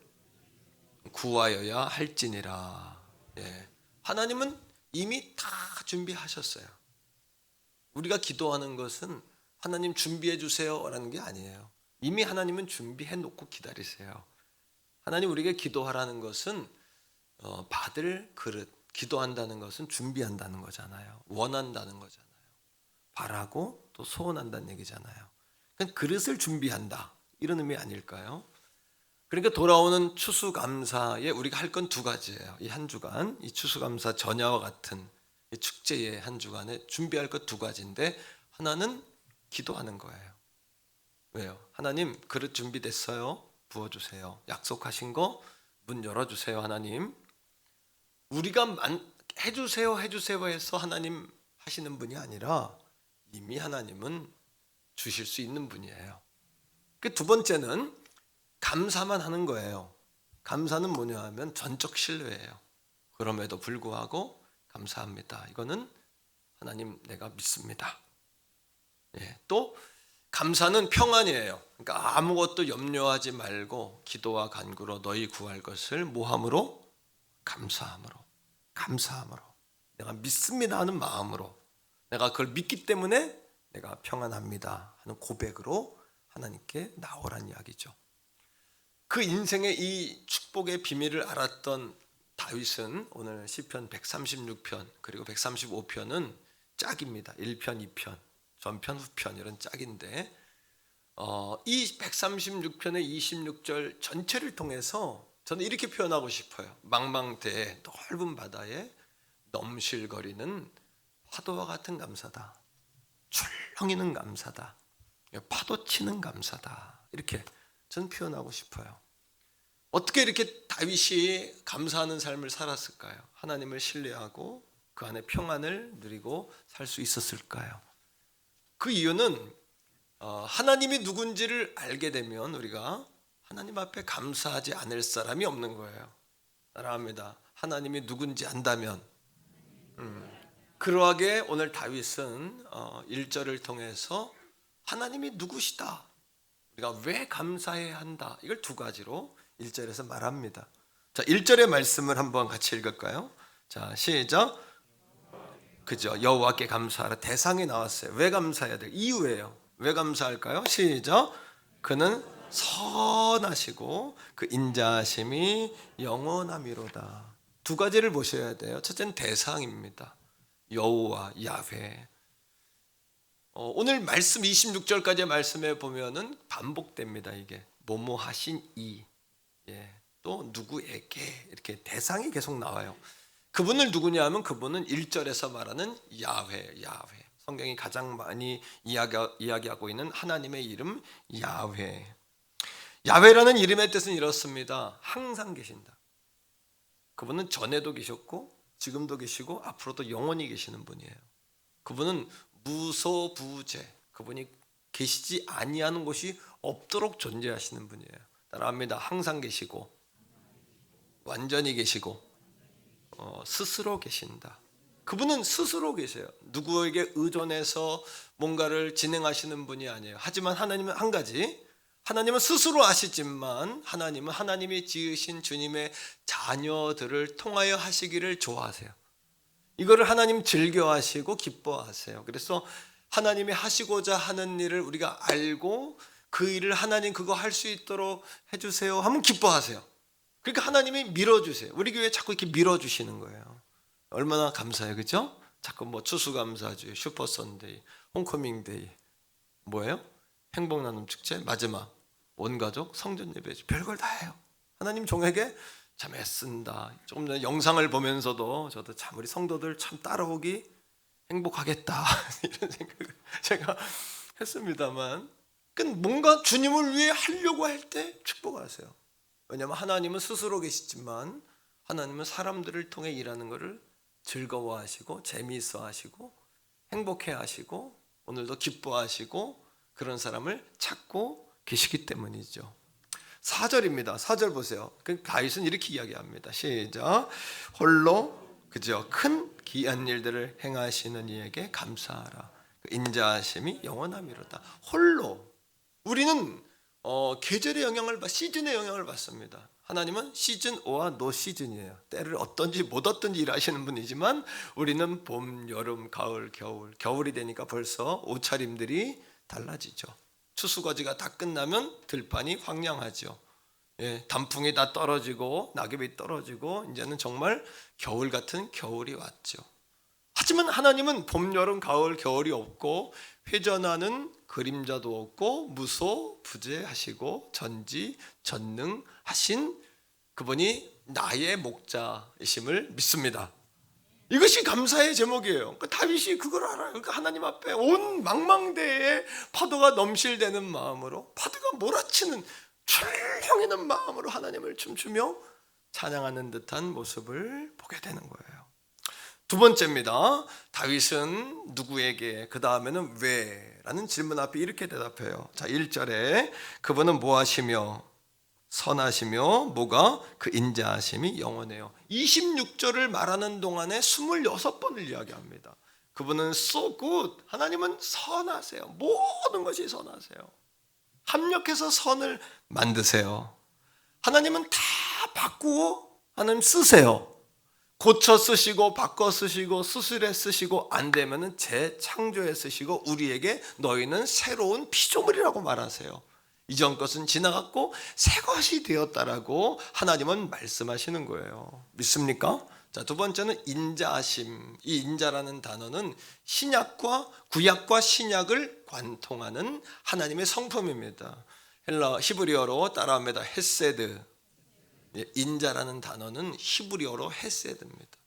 Speaker 2: 구하여야 할지니라. 예. 하나님은 이미 다 준비하셨어요. 우리가 기도하는 것은 하나님 준비해 주세요라는 게 아니에요. 이미 하나님은 준비해 놓고 기다리세요. 하나님 우리에게 기도하라는 것은 받을 그릇, 기도한다는 것은 준비한다는 거잖아요. 원한다는 거잖아요. 바라고 또 소원한다는 얘기잖아요. 그러니까 그릇을 준비한다, 이런 의미 아닐까요? 그러니까 돌아오는 추수감사에 우리가 할 건 2가지예요. 이 한 주간, 이 추수감사 전야와 같은 이 축제의 한 주간에 준비할 것 2가지인데, 하나는 기도하는 거예요. 왜요? 하나님 그릇 준비됐어요. 부어주세요. 약속하신 거 문 열어주세요. 하나님, 우리가 해주세요 해서 하나님 하시는 분이 아니라 이미 하나님은 주실 수 있는 분이에요. 그 2번째는 감사만 하는 거예요. 감사는 뭐냐 하면 전적 신뢰예요. 그럼에도 불구하고 감사합니다. 이거는 하나님 내가 믿습니다. 예, 또 감사는 평안이에요. 그러니까 아무것도 염려하지 말고 기도와 간구로 너희 구할 것을 뭐함으로? 감사함으로 내가 믿습니다 하는 마음으로, 내가 그걸 믿기 때문에 내가 평안합니다 하는 고백으로 하나님께 나오란 이야기죠. 그 인생의 이 축복의 비밀을 알았던 다윗은 오늘 시편 136편 그리고 135편은 짝입니다. 1편, 2편, 전편, 후편 이런 짝인데, 이 136편의 26절 전체를 통해서 저는 이렇게 표현하고 싶어요. 망망대해 넓은 바다에 넘실거리는 파도와 같은 감사다. 출렁이는 감사다. 파도 치는 감사다. 이렇게 저는 표현하고 싶어요. 어떻게 이렇게 다윗이 감사하는 삶을 살았을까요? 하나님을 신뢰하고 그 안에 평안을 누리고 살 수 있었을까요? 그 이유는 하나님이 누군지를 알게 되면 우리가 하나님 앞에 감사하지 않을 사람이 없는 거예요. 따라합니다. 하나님이 누군지 안다면. 그러하게 오늘 다윗은 1절을 통해서 하나님이 누구시다, 우리가 왜 감사해야 한다, 이걸 2가지로 1절에서 말합니다. 자, 1절의 말씀을 한번 같이 읽을까요? 자, 시작. 그죠? 여호와께 감사하라. 대상이 나왔어요. 왜 감사해야 돼요? 이유예요. 왜 감사할까요? 시작. 그는 선하시고 그 인자하심이 영원함이로다. 두 가지를 보셔야 돼요. 첫째는 대상입니다. 여호와 야훼. 오늘 말씀 26절까지의 말씀에 보면은 반복됩니다. 이게 뭐뭐 하신 이, 또 누구에게 이렇게 대상이 계속 나와요. 그분을 누구냐 하면 그분은 1절에서 말하는 야훼. 성경이 가장 많이 이야기하고 있는 하나님의 이름 야훼. 야훼라는 이름의 뜻은 이렇습니다. 항상 계신다. 그분은 전에도 계셨고 지금도 계시고 앞으로도 영원히 계시는 분이에요. 그분은 무소부재, 그분이 계시지 아니하는 곳이 없도록 존재하시는 분이에요. 따라합니다. 항상 계시고 완전히 계시고 스스로 계신다. 그분은 스스로 계세요. 누구에게 의존해서 뭔가를 진행하시는 분이 아니에요. 하지만 하나님은 한 가지, 하나님은 스스로 아시지만 하나님은 하나님이 지으신 주님의 자녀들을 통하여 하시기를 좋아하세요. 이거를 하나님 즐겨하시고 기뻐하세요. 그래서 하나님이 하시고자 하는 일을 우리가 알고 그 일을 하나님 그거 할 수 있도록 해주세요 하면 기뻐하세요. 그러니까 하나님이 밀어주세요. 우리 교회에 자꾸 이렇게 밀어주시는 거예요. 얼마나 감사해요, 그렇죠? 자꾸 뭐 추수감사주의, 슈퍼선데이, 홈커밍데이, 뭐예요? 행복나눔 축제, 마지막 온가족 성전 예배, 별걸 다 해요. 하나님 종에게 참 애쓴다. 조금 전에 영상을 보면서도 저도 참 우리 성도들 참 따라오기 행복하겠다 이런 생각을 제가 했습니다만, 뭔가 주님을 위해 하려고 할 때 축복하세요. 왜냐하면 하나님은 스스로 계시지만 하나님은 사람들을 통해 일하는 것을 즐거워하시고 재미있어하시고 행복해하시고 오늘도 기뻐하시고 그런 사람을 찾고 계시기 때문이죠. 4절입니다. 4절 보세요. 다윗은 이렇게 이야기합니다. 시작. 홀로 그저 큰 기이한 일들을 행하시는 이에게 감사하라. 인자하심이 영원함이로다. 홀로. 우리는 계절의 영향을 시즌의 영향을 받습니다. 하나님은 시즌 O와 노 시즌이에요. 때를 어떤지 못 어떤지 일하시는 분이지만 우리는 봄, 여름, 가을, 겨울. 겨울이 되니까 벌써 옷차림들이 달라지죠. 추수거지가 다 끝나면 들판이 황량하죠. 단풍이 다 떨어지고 낙엽이 떨어지고 이제는 정말 겨울 같은 겨울이 왔죠. 하지만 하나님은 봄, 여름, 가을, 겨울이 없고 회전하는 그림자도 없고 무소부재하시고 전지전능하신 그분이 나의 목자이심을 믿습니다. 이것이 감사의 제목이에요. 다윗이 그걸 알아요. 그러니까 하나님 앞에 온 망망대해에 파도가 넘실대는 마음으로, 파도가 몰아치는 출렁이는 마음으로 하나님을 춤추며 찬양하는 듯한 모습을 보게 되는 거예요. 두 번째입니다. 다윗은 누구에게, 그 다음에는 왜? 라는 질문 앞에 이렇게 대답해요. 자, 1절에 그분은 뭐하시며 선하시며 뭐가? 그 인자하심이 영원해요. 26절을 말하는 동안에 26번을 이야기합니다. 그분은 so good. 하나님은 선하세요. 모든 것이 선하세요. 합력해서 선을 만드세요. 하나님은 다 바꾸고 하나님 쓰세요. 고쳐 쓰시고 바꿔 쓰시고 수술해 쓰시고 안 되면은 재창조해 쓰시고 우리에게 너희는 새로운 피조물이라고 말하세요. 이전 것은 지나갔고 새 것이 되었다라고 하나님은 말씀하시는 거예요. 믿습니까? 자, 두 번째는 인자하심. 이 인자라는 단어는 신약과 구약과 신약을 관통하는 하나님의 성품입니다. 히브리어로 따라합니다. 헤세드. 인자라는 단어는 히브리어로 헤세드입니다.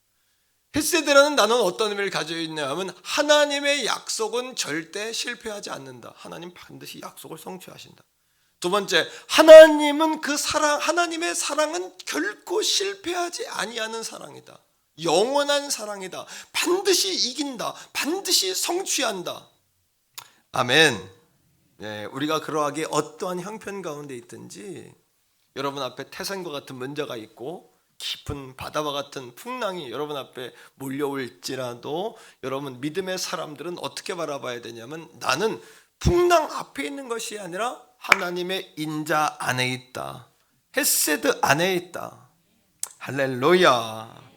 Speaker 2: 헤세드라는 단어는 어떤 의미를 가지고 있냐 하면 하나님의 약속은 절대 실패하지 않는다. 하나님 반드시 약속을 성취하신다. 두 번째, 하나님은 그 사랑, 하나님의 사랑은 결코 실패하지 아니하는 사랑이다. 영원한 사랑이다. 반드시 이긴다. 반드시 성취한다. 아멘. 네, 우리가 그러하게 어떠한 형편 가운데 있든지 여러분 앞에 태산과 같은 문제가 있고 깊은 바다와 같은 풍랑이 여러분 앞에 몰려올지라도 여러분 믿음의 사람들은 어떻게 바라봐야 되냐면 나는 풍랑 앞에 있는 것이 아니라 하나님의 인자 안에 있다. 헤세드 안에 있다. 할렐루야.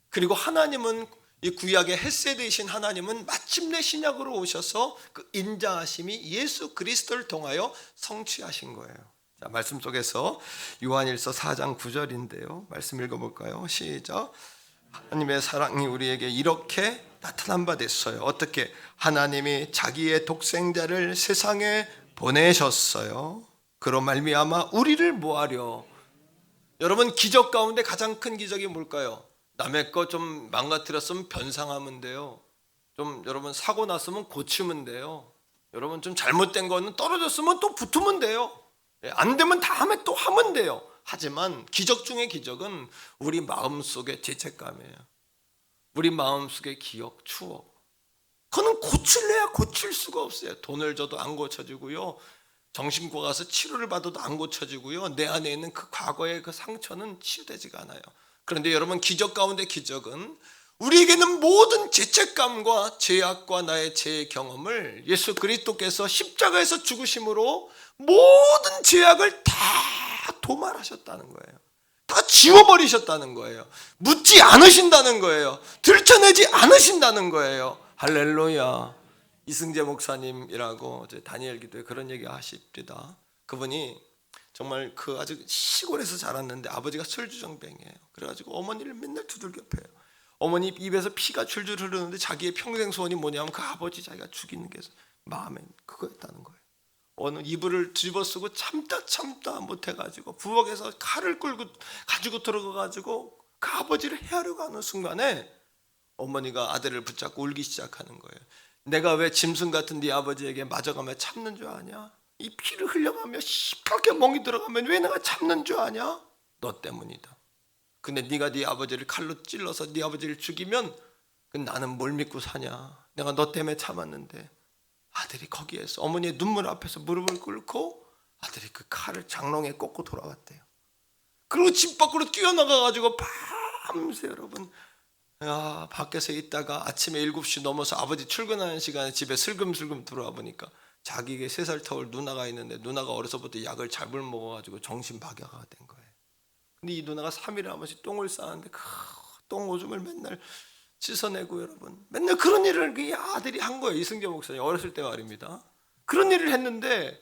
Speaker 2: 그리고 하나님은 이 구약의 헤세드이신 하나님은 마침내 신약으로 오셔서 그 인자하심이 예수 그리스도를 통하여 성취하신 거예요. 자, 말씀 속에서 요한일서 4장 9절인데요. 말씀 읽어볼까요? 시작. 하나님의 사랑이 우리에게 이렇게 나타난 바 됐어요. 어떻게? 하나님이 자기의 독생자를 세상에 보내셨어요. 그로 말미암아 우리를 뭐하려? 여러분, 기적 가운데 가장 큰 기적이 뭘까요? 남의 거 좀 망가뜨렸으면 변상하면 돼요. 좀 여러분 사고 났으면 고치면 돼요. 여러분 좀 잘못된 거는 떨어졌으면 또 붙으면 돼요. 안 되면 다음에 또 하면 돼요. 하지만 기적 중의 기적은 우리 마음속의 죄책감이에요. 우리 마음속의 기억, 추억. 그거는 고칠래야 고칠 수가 없어요. 돈을 줘도 안 고쳐지고요. 정신과 가서 치료를 받아도 안 고쳐지고요. 내 안에 있는 그 과거의 그 상처는 치유되지가 않아요. 그런데 여러분, 기적 가운데 기적은 우리에게는 모든 죄책감과 죄악과 나의 죄의 경험을 예수 그리스도께서 십자가에서 죽으심으로 모든 죄악을 다 도말하셨다는 거예요. 다 지워버리셨다는 거예요. 묻지 않으신다는 거예요. 들춰내지 않으신다는 거예요. 할렐루야. 이승재 목사님이라고 다니엘 기도에 그런 얘기 하십니다. 그분이 정말 그 아주 시골에서 자랐는데 아버지가 술주정뱅이에요. 그래가지고 어머니를 맨날 두들겨 패요. 어머니 입에서 피가 줄줄 흐르는데 자기의 평생 소원이 뭐냐면 그 아버지 자기가 죽이는 게 마음에 그거였다는 거예요. 어느 이불을 뒤집어쓰고 참다 못해가지고 부엌에서 칼을 끌고 가지고 들어가가지고 그 아버지를 헤아려고 하는 순간에 어머니가 아들을 붙잡고 울기 시작하는 거예요. 내가 왜 짐승 같은 네 아버지에게 맞아가며 참는 줄 아냐? 이 피를 흘려가며 시뻘게 멍이 들어가면 왜 내가 참는 줄 아냐? 너 때문이다. 근데 네가 네 아버지를 칼로 찔러서 네 아버지를 죽이면 나는 뭘 믿고 사냐? 내가 너 때문에 참았는데. 아들이 거기에서 어머니의 눈물 앞에서 무릎을 꿇고 아들이 그 칼을 장롱에 꽂고 돌아갔대요. 그리고 집 밖으로 뛰어나가가지고 밤새 여러분 밖에서 있다가 아침에 7시 넘어서 아버지 출근하는 시간에 집에 슬금슬금 들어와 보니까 자기에게 3살 터울 누나가 있는데 누나가 어려서부터 약을 잘못 먹어가지고 정신박약화가 된 거예요. 근데 이 누나가 3일에 한 번씩 똥을 싸는데 그 똥 오줌을 맨날 씻어내고 여러분 맨날 그런 일을 이 아들이 한 거예요. 이승재 목사님 어렸을 때 말입니다. 그런 일을 했는데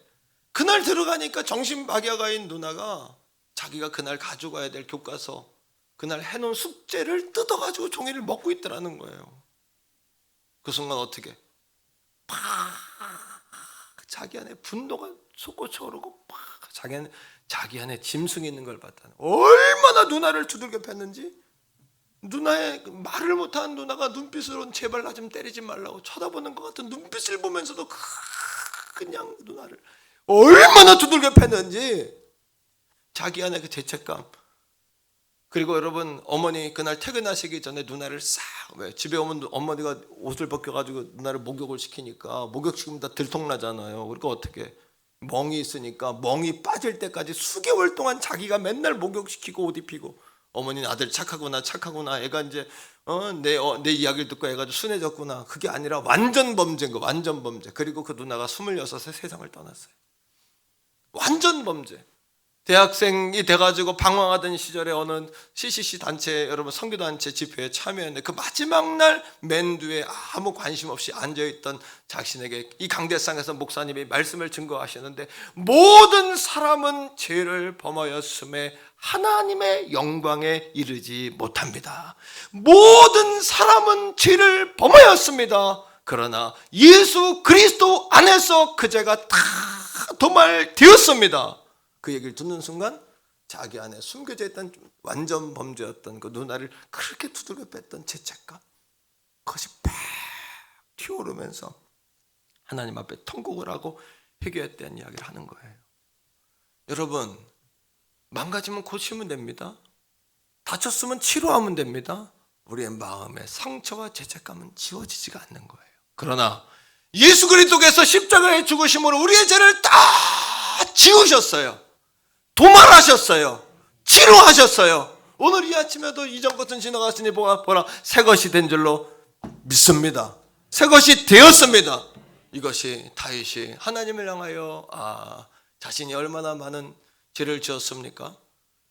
Speaker 2: 그날 들어가니까 정신박약화인 누나가 자기가 그날 가져가야 될 교과서 그날 해놓은 숙제를 뜯어가지고 종이를 먹고 있더라는 거예요. 그 순간 어떻게 팍 자기 안에 분노가 솟구쳐 오르고 팍 자기 안에 짐승이 있는 걸 봤다는 얼마나 누나를 두들겨 팼는지. 누나의 말을 못하는 누나가 눈빛으로 제발 나 좀 때리지 말라고 쳐다보는 것 같은 눈빛을 보면서도 그냥 누나를 얼마나 두들겨 팼는지. 자기 안에 그 죄책감. 그리고 여러분 어머니 그날 퇴근하시기 전에 누나를 왜 집에 오면 어머니가 옷을 벗겨가지고 누나를 목욕을 시키니까 목욕시키면 다 들통나잖아요. 그러니까 어떻게 멍이 있으니까 멍이 빠질 때까지 수개월 동안 자기가 맨날 목욕시키고 옷 입히고. 어머니는 아들 착하구나 애가 이제 내 이야기를 듣고 애가 좀 순해졌구나. 그게 아니라 완전 범죄인 거. 완전 범죄. 그리고 그 누나가 26에 세상을 떠났어요. 완전 범죄. 대학생이 돼가지고 방황하던 시절에 어느 CCC 단체 여러분 선교단체 집회에 참여했는데 그 마지막 날 맨 뒤에 아무 관심 없이 앉아있던 자신에게 이 강대상에서 목사님이 말씀을 증거하시는데 모든 사람은 죄를 범하였음에 하나님의 영광에 이르지 못합니다. 모든 사람은 죄를 범하였습니다. 그러나 예수 그리스도 안에서 그 죄가 다 도말되었습니다. 그 얘기를 듣는 순간 자기 안에 숨겨져 있던 완전 범죄였던 그 누나를 그렇게 두들겨 뺐던 죄책감 그것이 팍 튀어오르면서 하나님 앞에 통곡을 하고 회개했다는 이야기를 하는 거예요. 여러분 망가지면 고치면 됩니다. 다쳤으면 치료하면 됩니다. 우리의 마음의 상처와 죄책감은 지워지지가 않는 거예요. 그러나 예수 그리스도께서 십자가의 죽으심으로 우리의 죄를 다 지우셨어요. 도말하셨어요. 치료하셨어요. 오늘 이 아침에도 이전 것은 지나갔으니 보라 새 것이 된 줄로 믿습니다. 새 것이 되었습니다. 이것이 다윗이 하나님을 향하여 자신이 얼마나 많은 죄를 지었습니까?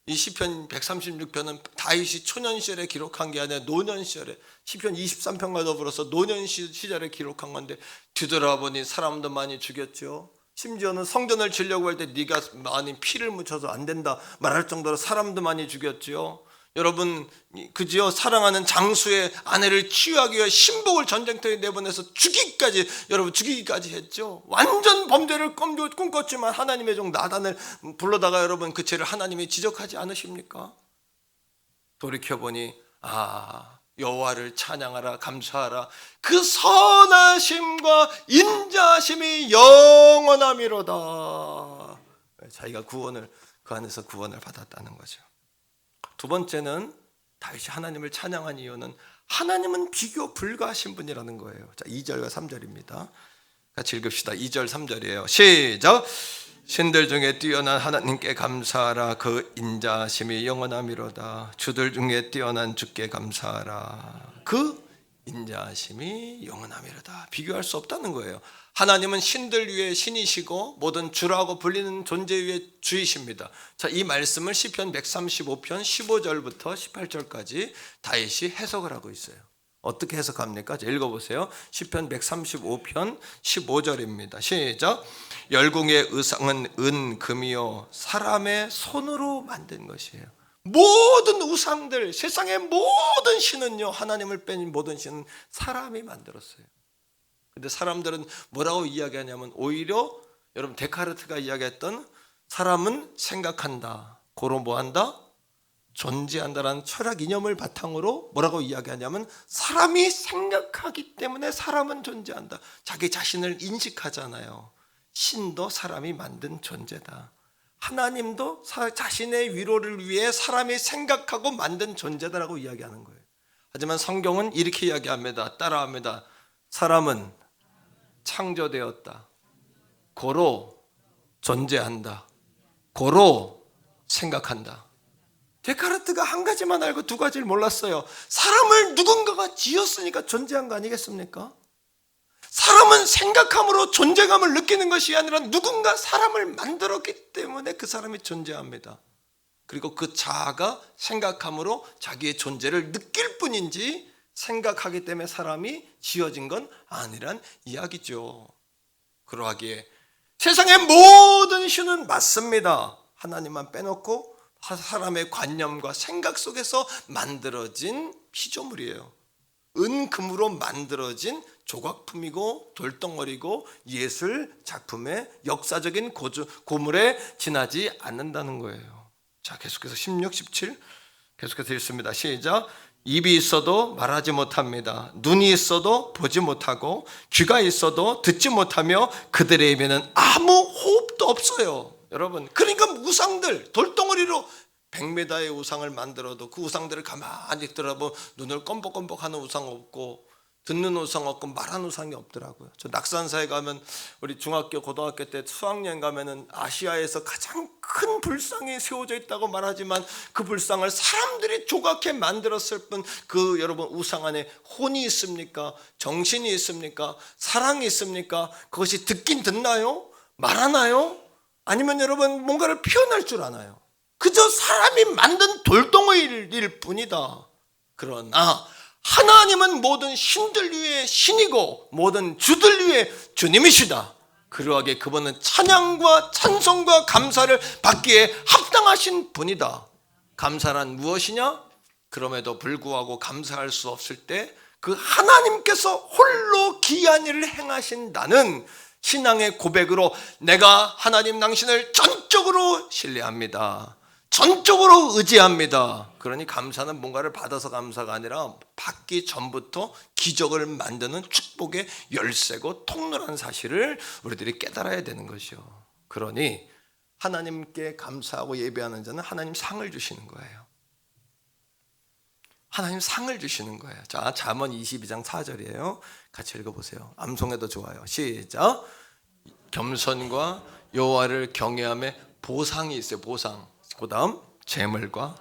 Speaker 2: 이 시편 136편은 다윗이 초년 시절에 기록한 게 아니라 노년 시절에 시편 23편과 더불어서 노년 시절에 기록한 건데 뒤돌아보니 사람도 많이 죽였죠. 심지어는 성전을 지려고 할 때 네가 많이 피를 묻혀서 안 된다 말할 정도로 사람도 많이 죽였지요. 여러분 그지요? 사랑하는 장수의 아내를 치유하기 위해 신복을 전쟁터에 내보내서 죽이기까지, 여러분 죽이기까지 했죠. 완전 범죄를 꿈꿨지만 하나님의 종 나단을 불러다가 여러분 그 죄를 하나님이 지적하지 않으십니까? 돌이켜보니 여호와를 찬양하라 감사하라 그 선하심과 인자하심이 영원함이로다. 자기가 구원을 그 안에서 구원을 받았다는 거죠. 두 번째는 다윗이 하나님을 찬양한 이유는 하나님은 비교 불가하신 분이라는 거예요. 자, 2절과 3절입니다. 같이 읽읍시다. 2절 3절이에요. 시작. 신들 중에 뛰어난 하나님께 감사하라 그 인자하심이 영원함이로다. 주들 중에 뛰어난 주께 감사하라 그 인자하심이 영원함이로다. 비교할 수 없다는 거예요. 하나님은 신들 위에 신이시고 모든 주라고 불리는 존재 위에 주이십니다. 자, 이 말씀을 시편 135편 15절부터 18절까지 다윗이 해석을 하고 있어요. 어떻게 해석합니까? 자, 읽어보세요. 시편 135편 15절입니다. 시작. 열궁의 의상은 은, 금이요 사람의 손으로 만든 것이에요. 모든 우상들, 세상의 모든 신은요, 하나님을 뺀 모든 신은 사람이 만들었어요. 근데 사람들은 뭐라고 이야기하냐면 오히려 여러분 데카르트가 이야기했던 사람은 생각한다, 고로 뭐한다? 존재한다라는 철학 이념을 바탕으로 뭐라고 이야기하냐면 사람이 생각하기 때문에 사람은 존재한다. 자기 자신을 인식하잖아요. 신도 사람이 만든 존재다. 하나님도 자신의 위로를 위해 사람이 생각하고 만든 존재다라고 이야기하는 거예요. 하지만 성경은 이렇게 이야기합니다. 따라합니다. 사람은 창조되었다. 고로 존재한다. 고로 생각한다. 데카르트가 한 가지만 알고 두 가지를 몰랐어요. 사람을 누군가가 지었으니까 존재한 거 아니겠습니까? 사람은 생각함으로 존재감을 느끼는 것이 아니라 누군가 사람을 만들었기 때문에 그 사람이 존재합니다. 그리고 그 자아가 생각함으로 자기의 존재를 느낄 뿐인지 생각하기 때문에 사람이 지어진 건 아니란 이야기죠. 그러하기에 세상의 모든 신은 맞습니다. 하나님만 빼놓고 사람의 관념과 생각 속에서 만들어진 피조물이에요. 은, 금으로 만들어진 조각품이고 돌덩어리고 예술 작품의 역사적인 고물에 지나지 않는다는 거예요. 자, 계속해서 16, 17 계속해서 읽습니다. 시작. 입이 있어도 말하지 못합니다. 눈이 있어도 보지 못하고 귀가 있어도 듣지 못하며 그들의 입에는 아무 호흡도 없어요. 여러분, 그러니까 우상들 돌덩어리로 100m의 우상을 만들어도 그 우상들을 가만히 들어보면 눈을 껌뻑껌뻑하는 우상 없고 듣는 우상 없고 말하는 우상이 없더라고요. 저 낙산사에 가면 우리 중학교 고등학교 때 수학여행 가면은 아시아에서 가장 큰 불상이 세워져 있다고 말하지만 그 불상을 사람들이 조각해 만들었을 뿐 그 여러분 우상 안에 혼이 있습니까? 정신이 있습니까? 사랑이 있습니까? 그것이 듣긴 듣나요? 말하나요? 아니면 여러분 뭔가를 표현할 줄 아나요? 그저 사람이 만든 돌덩어리일 뿐이다. 그러나 하나님은 모든 신들 위에 신이고 모든 주들 위에 주님이시다. 그러하기에 그분은 찬양과 찬송과 감사를 받기에 합당하신 분이다. 감사란 무엇이냐? 그럼에도 불구하고 감사할 수 없을 때 그 하나님께서 홀로 기이한 일을 행하신다는 신앙의 고백으로 내가 하나님 당신을 전적으로 신뢰합니다. 전적으로 의지합니다. 그러니 감사는 뭔가를 받아서 감사가 아니라 받기 전부터 기적을 만드는 축복의 열쇠고 통로라는 사실을 우리들이 깨달아야 되는 것이요. 그러니 하나님께 감사하고 예배하는 자는 하나님 상을 주시는 거예요. 하나님 상을 주시는 거예요. 자, 잠언 22장 4절이에요. 같이 읽어보세요. 암송해도 좋아요. 시작. 겸손과 여호와를 경외함에 보상이 있어요. 보상. 그 다음 재물과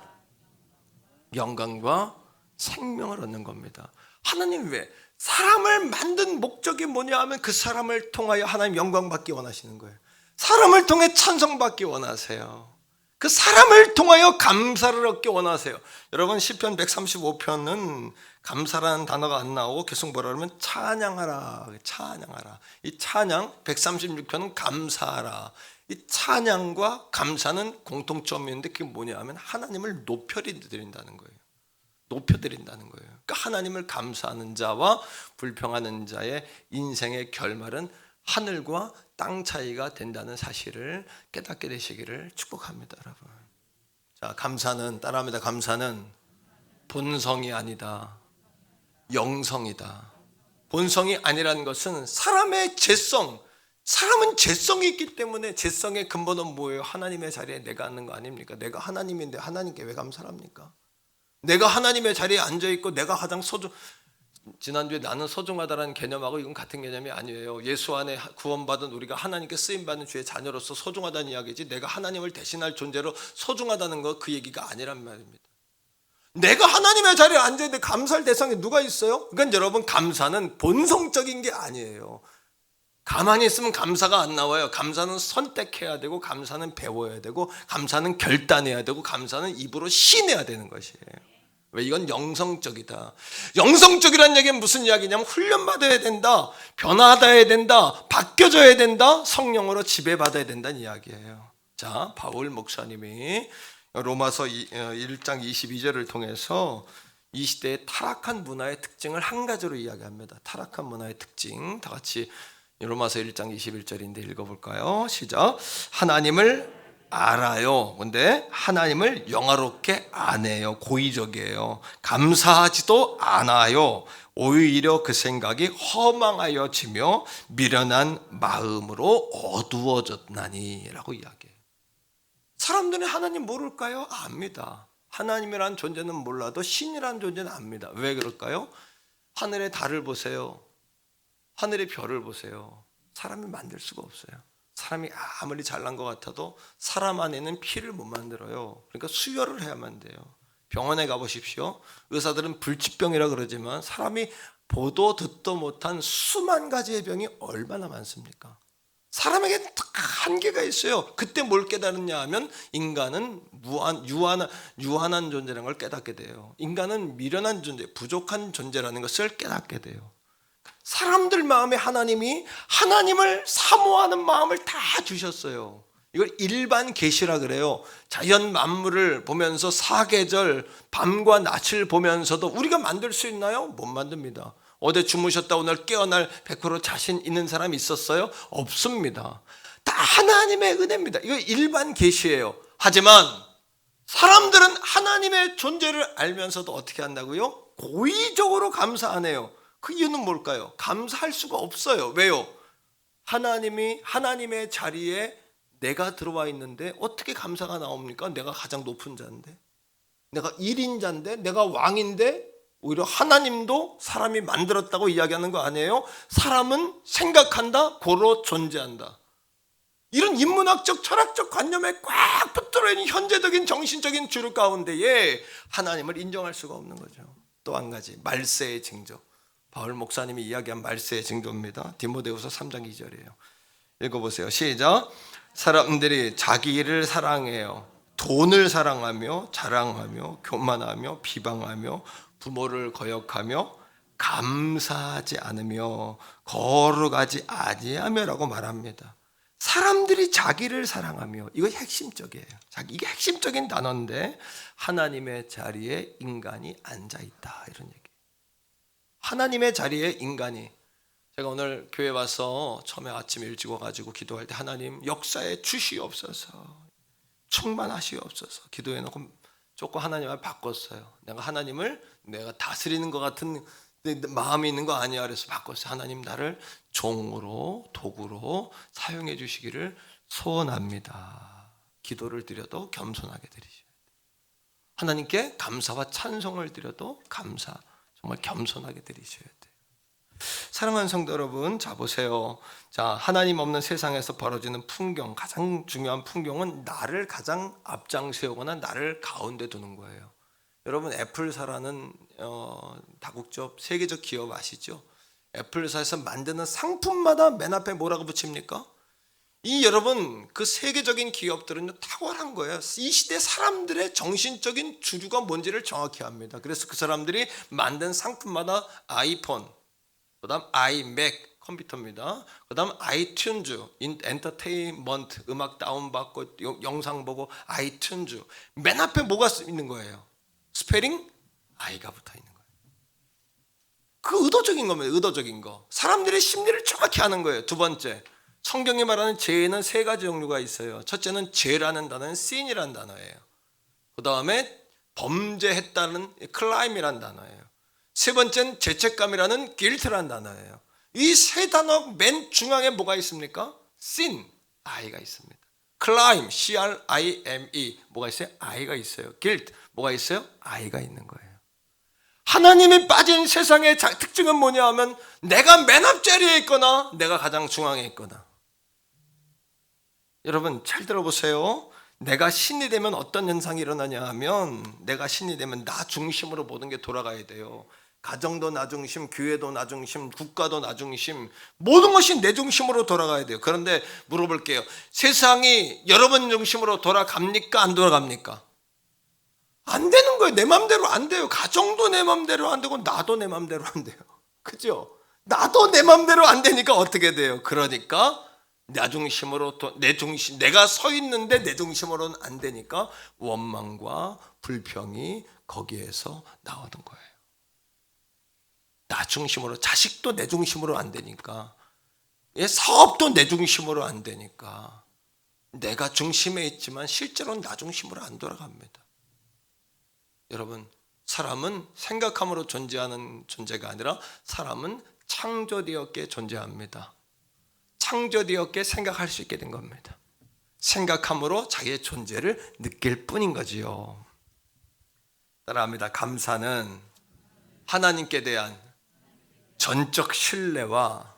Speaker 2: 영광과 생명을 얻는 겁니다. 하나님 왜? 사람을 만든 목적이 뭐냐 하면 그 사람을 통하여 하나님 영광 받기 원하시는 거예요. 사람을 통해 찬송받기 원하세요. 그 사람을 통하여 감사를 얻기 원하세요. 여러분 시편 135편은 감사라는 단어가 안 나오고 계속 뭐라 그러면 찬양하라. 찬양하라. 이 찬양 136편은 감사하라. 이 찬양과 감사는 공통점이 있는데 그게 뭐냐 하면 하나님을 높여드린다는 거예요. 높여드린다는 거예요. 그러니까 하나님을 감사하는 자와 불평하는 자의 인생의 결말은 하늘과 땅 차이가 된다는 사실을 깨닫게 되시기를 축복합니다, 여러분. 자, 감사는 따라합니다. 감사는 본성이 아니다. 영성이다. 본성이 아니라는 것은 사람의 죄성, 사람은 죄성이 있기 때문에 죄성의 근본은 뭐예요? 하나님의 자리에 내가 앉는 거 아닙니까? 내가 하나님인데 하나님께 왜 감사를 합니까? 내가 하나님의 자리에 앉아있고 내가 가장 지난주에 나는 소중하다라는 개념하고 이건 같은 개념이 아니에요. 예수 안에 구원받은 우리가 하나님께 쓰임받는 주의 자녀로서 소중하다는 이야기지, 내가 하나님을 대신할 존재로 소중하다는 거 그 얘기가 아니란 말입니다. 내가 하나님의 자리에 앉아있는데 감사할 대상이 누가 있어요? 그러니까 여러분, 감사는 본성적인 게 아니에요. 가만히 있으면 감사가 안 나와요. 감사는 선택해야 되고, 감사는 배워야 되고, 감사는 결단해야 되고, 감사는 입으로 시내야 되는 것이에요. 왜? 이건 영성적이다. 영성적이라는 얘기는 무슨 이야기냐면 훈련받아야 된다, 변화받아야 된다, 바뀌어져야 된다, 성령으로 지배받아야 된다는 이야기예요. 자, 바울 목사님이 로마서 1장 22절을 통해서 이 시대의 타락한 문화의 특징을 한 가지로 이야기합니다. 타락한 문화의 특징, 다 같이 로마서 1장 21절인데 읽어볼까요? 시작. 하나님을 알아요. 근데 하나님을 영화롭게 안 해요. 고의적이에요. 감사하지도 않아요. 오히려 그 생각이 허망하여지며 미련한 마음으로 어두워졌나니 라고 이야기해요. 사람들은 하나님 모를까요? 압니다. 하나님이라는 존재는 몰라도 신이라는 존재는 압니다. 왜 그럴까요? 하늘의 달을 보세요. 하늘의 별을 보세요. 사람이 만들 수가 없어요. 사람이 아무리 잘난 것 같아도 사람 안에는 피를 못 만들어요. 그러니까 수혈을 해야만 돼요. 병원에 가보십시오. 의사들은 불치병이라 그러지만 사람이 보도 듣도 못한 수만 가지의 병이 얼마나 많습니까? 사람에게 딱 한계가 있어요. 그때 뭘 깨달았냐 하면 인간은 유한한 존재라는 걸 깨닫게 돼요. 인간은 미련한 존재, 부족한 존재라는 것을 깨닫게 돼요. 사람들 마음에 하나님이 하나님을 사모하는 마음을 다 주셨어요. 이걸 일반 계시라 그래요. 자연 만물을 보면서 사계절 밤과 낮을 보면서도 우리가 만들 수 있나요? 못 만듭니다. 어제 주무셨다 오늘 깨어날 100% 자신 있는 사람이 있었어요? 없습니다. 다 하나님의 은혜입니다. 이거 일반 계시예요. 하지만 사람들은 하나님의 존재를 알면서도 어떻게 한다고요? 고의적으로 감사 안 해요. 그 이유는 뭘까요? 감사할 수가 없어요. 왜요? 하나님이 하나님의 자리에 내가 들어와 있는데 어떻게 감사가 나옵니까? 내가 가장 높은 자인데, 내가 1인자인데, 내가 왕인데, 오히려 하나님도 사람이 만들었다고 이야기하는 거 아니에요? 사람은 생각한다, 고로 존재한다. 이런 인문학적 철학적 관념에 꽉 붙들어 있는 현재적인 정신적인 주류 가운데에 하나님을 인정할 수가 없는 거죠. 또 한 가지, 말세의 징조. 바울 목사님이 이야기한 말세의 징조입니다. 디모데후서 3장 2절이에요. 읽어보세요. 시작. 사람들이 자기 일을 사랑해요. 돈을 사랑하며 자랑하며 교만하며 비방하며 부모를 거역하며 감사하지 않으며 거룩하지 아니하며라고 말합니다. 사람들이 자기를 사랑하며, 이거 핵심적이에요. 이게 핵심적인 단어인데 하나님의 자리에 인간이 앉아있다, 이런 얘기. 하나님의 자리에 인간이, 제가 오늘 교회 와서 처음에 아침 일찍 와가지고 기도할 때 하나님 역사에 주시옵소서, 충만하시옵소서 기도해놓고 조금 하나님을 바꿨어요. 내가 하나님을 내가 다스리는 것 같은 마음이 있는 거 아니야. 그래서 바꿨어요. 하나님 나를 종으로 도구로 사용해 주시기를 소원합니다. 기도를 드려도 겸손하게 드리셔야 돼요. 하나님께 감사와 찬송을 드려도 정말 겸손하게 드리셔야 돼요. 사랑하는 성도 여러분, 자 보세요. 자, 하나님 없는 세상에서 벌어지는 풍경, 가장 중요한 풍경은 나를 가장 앞장 세우거나 나를 가운데 두는 거예요. 여러분, 애플사라는 다국적 세계적 기업 아시죠? 애플사에서 만드는 상품마다 맨 앞에 뭐라고 붙입니까? 이 여러분 그 세계적인 기업들은 탁월한 거예요. 이 시대 사람들의 정신적인 주류가 뭔지를 정확히 압니다. 그래서 그 사람들이 만든 상품마다 아이폰, 그다음 아이맥 컴퓨터입니다. 그다음 아이튠즈, 엔터테인먼트, 음악 다운받고 영상 보고 아이튠즈. 맨 앞에 뭐가 있는 거예요? 스페링 아이가 붙어 있는 거예요. 그 의도적인 겁니다. 의도적인 거. 사람들의 심리를 정확히 아는 거예요. 두 번째, 성경이 말하는 죄에는 세 가지 종류가 있어요. 첫째는 죄라는 단어는 sin이라는 단어예요. 그 다음에 범죄했다는 crime이라는 단어예요. 세 번째는 죄책감이라는 guilt라는 단어예요. 이 세 단어 맨 중앙에 뭐가 있습니까? sin, I가 있습니다. crime, C-R-I-M-E, 뭐가 있어요? I가 있어요. guilt, 뭐가 있어요? I가 있는 거예요. 하나님이 빠진 세상의 특징은 뭐냐 하면 내가 맨 앞자리에 있거나 내가 가장 중앙에 있거나. 여러분 잘 들어보세요. 내가 신이 되면 어떤 현상이 일어나냐 하면 내가 신이 되면 나 중심으로 모든 게 돌아가야 돼요. 가정도 나 중심, 교회도 나 중심, 국가도 나 중심, 모든 것이 내 중심으로 돌아가야 돼요. 그런데 물어볼게요. 세상이 여러분 중심으로 돌아갑니까? 안 돌아갑니까? 안 되는 거예요. 내 맘대로 안 돼요. 가정도 내 맘대로 안 되고 나도 내 맘대로 안 돼요. 그죠? 나도 내 맘대로 안 되니까 어떻게 돼요? 그러니까 나 중심으로 내가 서 있는데 내 중심으로는 안 되니까 원망과 불평이 거기에서 나오는 거예요. 나 중심으로, 자식도 내 중심으로 안 되니까, 사업도 내 중심으로 안 되니까 내가 중심에 있지만 실제로는 나 중심으로 안 돌아갑니다. 여러분, 사람은 생각함으로 존재하는 존재가 아니라 사람은 창조되었기에 존재합니다. 창조되었기에 생각할 수 있게 된 겁니다. 생각함으로 자기의 존재를 느낄 뿐인 거지요. 따라합니다. 감사는 하나님께 대한 전적 신뢰와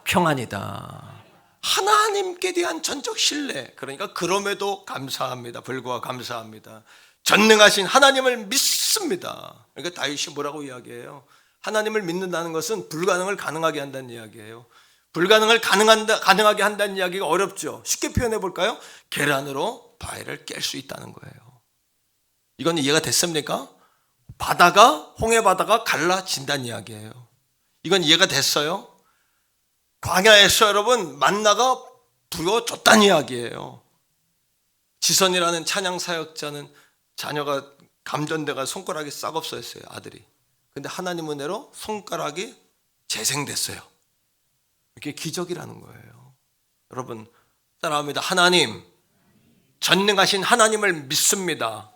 Speaker 2: 평안이다. 하나님께 대한 전적 신뢰. 그러니까 그럼에도 감사합니다. 불구하고 감사합니다. 전능하신 하나님을 믿습니다. 그러니까 다윗이 뭐라고 이야기해요? 하나님을 믿는다는 것은 불가능을 가능하게 한다는 이야기예요. 불가능을 가능하게 한다는 이야기가 어렵죠. 쉽게 표현해 볼까요? 계란으로 바위를 깰 수 있다는 거예요. 이건 이해가 됐습니까? 홍해 바다가 갈라진다는 이야기예요. 이건 이해가 됐어요? 광야에서 여러분 만나가 부어줬다는 이야기예요. 지선이라는 찬양 사역자는 자녀가 감전돼가 손가락이 싹 없어졌어요. 아들이. 근데 하나님 은혜로 손가락이 재생됐어요. 이게 기적이라는 거예요. 여러분 따라합니다. 하나님, 전능하신 하나님을 믿습니다.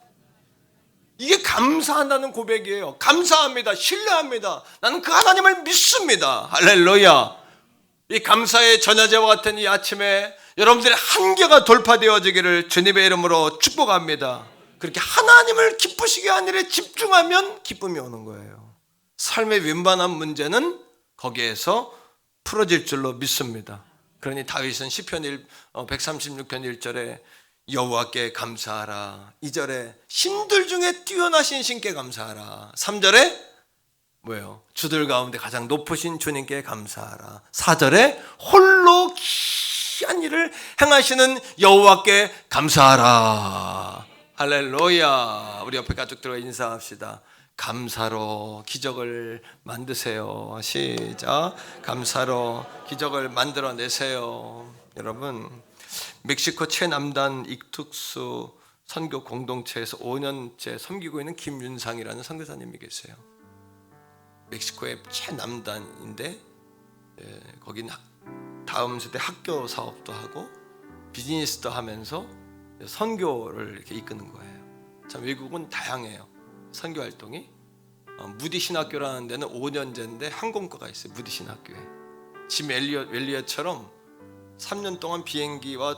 Speaker 2: 이게 감사한다는 고백이에요. 감사합니다. 신뢰합니다. 나는 그 하나님을 믿습니다. 할렐루야. 이 감사의 전야제와 같은 이 아침에 여러분들의 한계가 돌파되어지기를 주님의 이름으로 축복합니다. 그렇게 하나님을 기쁘시게 하는 일에 집중하면 기쁨이 오는 거예요. 삶의 윈반한 문제는 거기에서 풀어질 줄로 믿습니다. 그러니 다윗은 시편 136편 1절에 여호와께 감사하라. 2절에 신들 중에 뛰어나신 신께 감사하라. 3절에 뭐예요? 주들 가운데 가장 높으신 주님께 감사하라. 4절에 홀로 기이한 일을 행하시는 여호와께 감사하라. 할렐루야. 우리 옆에 가족들과 인사합시다. 감사로 기적을 만드세요. 시작. 감사로 기적을 만들어내세요. 여러분, 멕시코 최남단 익투스 선교 공동체에서 5년째 섬기고 있는 김윤상이라는 선교사님이 계세요. 멕시코의 최남단인데 거기는 다음 세대 학교 사업도 하고 비즈니스도 하면서 선교를 이렇게 이끄는 거예요. 참 외국은 다양해요. 선교 활동이. 무디 신학교라는 데는 5년제인데 항공과가 있어요. 무디 신학교에. 짐 엘리엇처럼 3년 동안 비행기와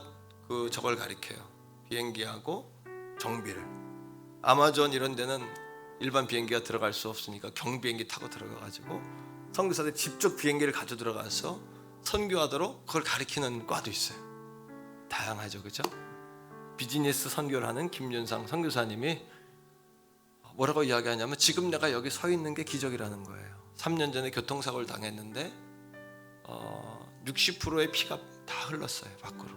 Speaker 2: 저걸 가르쳐요. 비행기하고 정비를. 아마존 이런 데는 일반 비행기가 들어갈 수 없으니까 경비행기 타고 들어가가지고 선교사들 직접 비행기를 가져 들어가서 선교하도록 그걸 가르치는 과도 있어요. 다양하죠, 그죠? 비즈니스 선교를 하는 김윤상 선교사님이 뭐라고 이야기하냐면 지금 내가 여기 서 있는 게 기적이라는 거예요. 3년 전에 교통사고를 당했는데 60%의 피가 다 흘렀어요, 밖으로.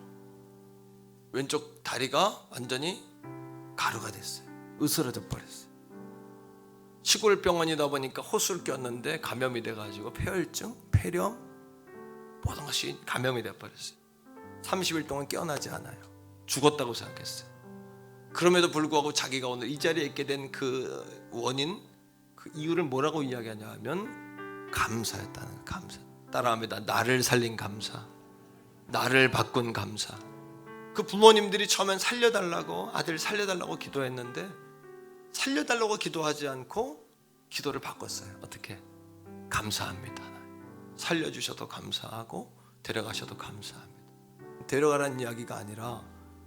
Speaker 2: 왼쪽 다리가 완전히 가루가 됐어요. 으스러져 버렸어요. 시골 병원이다 보니까 호수를 꼈는데 감염이 돼가지고 폐혈증, 폐렴 모든 것이 감염이 돼버렸어요. 30일 동안 깨어나지 않아요. 죽었다고 생각했어요. 그럼에도 불구하고 자기가 오늘 이 자리에 있게 된 그 원인, 그 이유를 뭐라고 이야기하냐 하면 감사였다는 거예요. 감사. 따라합니다. 나를 살린 감사, 나를 바꾼 감사. 그 부모님들이 처음엔 살려달라고, 아들 살려달라고 기도했는데 살려달라고 기도하지 않고 기도를 바꿨어요. 어떻게? 감사합니다. 살려주셔도 감사하고 데려가셔도 감사합니다. 데려가라는 이야기가 아니라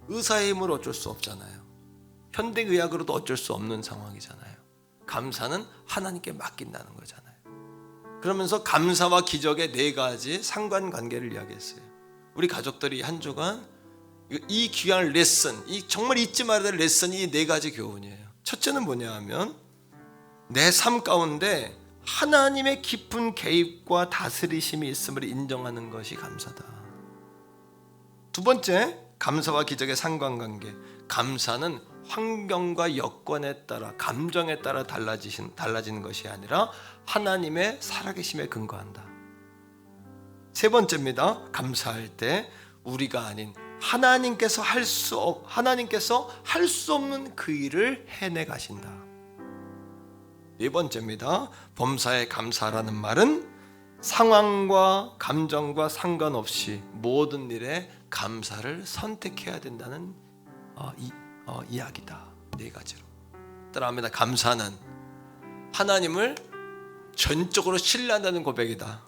Speaker 2: 의사의 힘으로 어쩔 수 없잖아요. 현대의학으로도 어쩔 수 없는 상황이잖아요. 감사는 하나님께 맡긴다는 거잖아요. 그러면서 감사와 기적의 4가지 상관관계를 이야기했어요. 우리 가족들이 한 주간 이 귀한 레슨, 이 정말 잊지 말아야 될 레슨이 이 4가지 교훈이에요. 첫째는 뭐냐 하면 내 삶 가운데 하나님의 깊은 개입과 다스리심이 있음을 인정하는 것이 감사다. 두 번째, 감사와 기적의 상관관계. 감사는 환경과 여건에 따라, 감정에 따라 달라지는 것이 아니라 하나님의 살아계심에 근거한다. 세 번째입니다. 감사할 때 우리가 아닌 하나님께서 할 수 없는 그 일을 해내 가신다. 네 번째입니다. 범사에 감사라는 말은 상황과 감정과 상관없이 모든 일에 감사를 선택해야 된다는 이야기다. 4가지로. 따라합니다. 감사는 하나님을 전적으로 신뢰한다는 고백이다.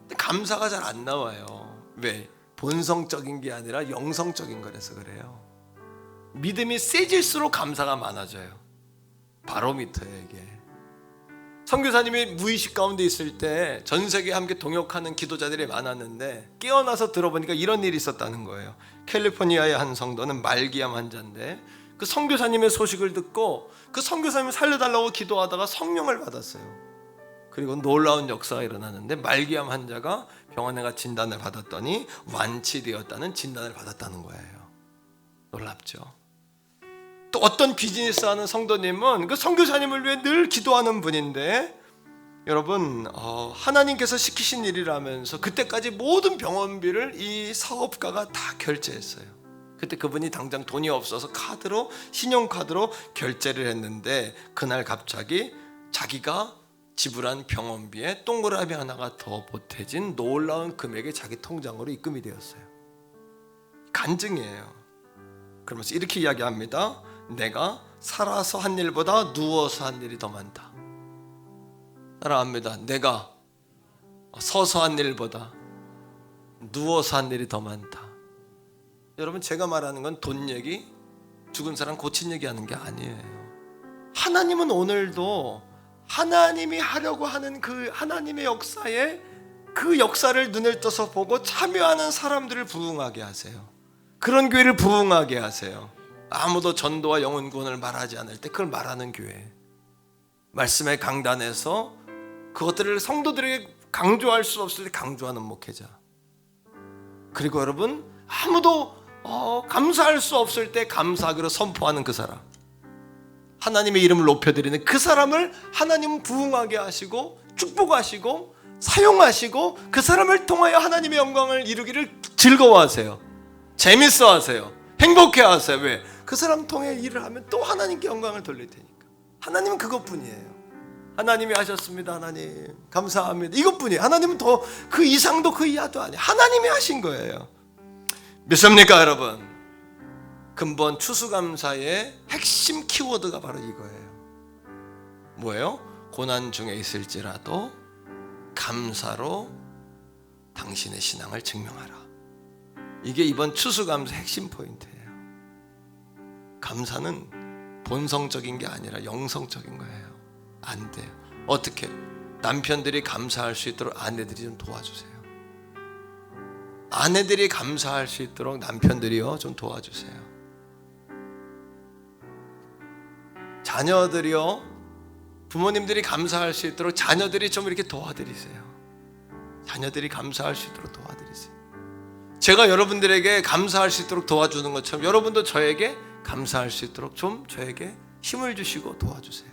Speaker 2: 근데 감사가 잘 안 나와요. 왜? 본성적인 게 아니라 영성적인 거라서 그래요. 믿음이 세질수록 감사가 많아져요. 바로미터예요, 이게. 선교사님이 무의식 가운데 있을 때 전 세계에 함께 동역하는 기도자들이 많았는데 깨어나서 들어보니까 이런 일이 있었다는 거예요. 캘리포니아의 한 성도는 말기암 환자인데 그 선교사님의 소식을 듣고 그 선교사님을 살려달라고 기도하다가 성령을 받았어요. 그리고 놀라운 역사가 일어나는데 말기암 환자가 병원에 가 진단을 받았더니 완치되었다는 진단을 받았다는 거예요. 놀랍죠? 또 어떤 비즈니스 하는 성도님은 그 선교사님을 위해 늘 기도하는 분인데 여러분 하나님께서 시키신 일이라면서 그때까지 모든 병원비를 이 사업가가 다 결제했어요. 그때 그분이 당장 돈이 없어서 신용카드로 결제를 했는데 그날 갑자기 자기가 지불한 병원비에 동그라미 하나가 더 보태진 놀라운 금액이 자기 통장으로 입금이 되었어요. 간증이에요. 그러면서 이렇게 이야기합니다. 내가 살아서 한 일보다 누워서 한 일이 더 많다. 따라합니다. 내가 서서 한 일보다 누워서 한 일이 더 많다. 여러분, 제가 말하는 건 돈 얘기, 죽은 사람 고친 얘기 하는 게 아니에요. 하나님은 오늘도 하나님이 하려고 하는 그 하나님의 역사에 그 역사를 눈을 떠서 보고 참여하는 사람들을 부흥하게 하세요. 그런 교회를 부흥하게 하세요. 아무도 전도와 영혼 구원을 말하지 않을 때 그걸 말하는 교회. 말씀의 강단에서 그것들을 성도들에게 강조할 수 없을 때 강조하는 목회자. 그리고 여러분, 아무도 감사할 수 없을 때 감사하기로 선포하는 그 사람. 하나님의 이름을 높여드리는 그 사람을 하나님은 부흥하게 하시고 축복하시고 사용하시고 그 사람을 통하여 하나님의 영광을 이루기를 즐거워하세요. 재밌어하세요. 행복해하세요. 왜? 그 사람 통해 일을 하면 또 하나님께 영광을 돌릴 테니까. 하나님은 그것뿐이에요. 하나님이 하셨습니다. 하나님 감사합니다. 이것뿐이에요. 하나님은 더 그 이상도 그 이하도 아니에요. 하나님이 하신 거예요. 믿습니까 여러분? 근본 추수감사의 핵심 키워드가 바로 이거예요. 뭐예요? 고난 중에 있을지라도 감사로 당신의 신앙을 증명하라. 이게 이번 추수감사 핵심 포인트예요. 감사는 본성적인 게 아니라 영성적인 거예요. 안 돼요. 어떻게? 남편들이 감사할 수 있도록 아내들이 좀 도와주세요. 아내들이 감사할 수 있도록 남편들이요 좀 도와주세요. 자녀들이요 부모님들이 감사할 수 있도록 자녀들이 좀 이렇게 도와드리세요. 자녀들이 감사할 수 있도록 도와드리세요. 제가 여러분들에게 감사할 수 있도록 도와주는 것처럼 여러분도 저에게 감사할 수 있도록 좀 저에게 힘을 주시고 도와주세요.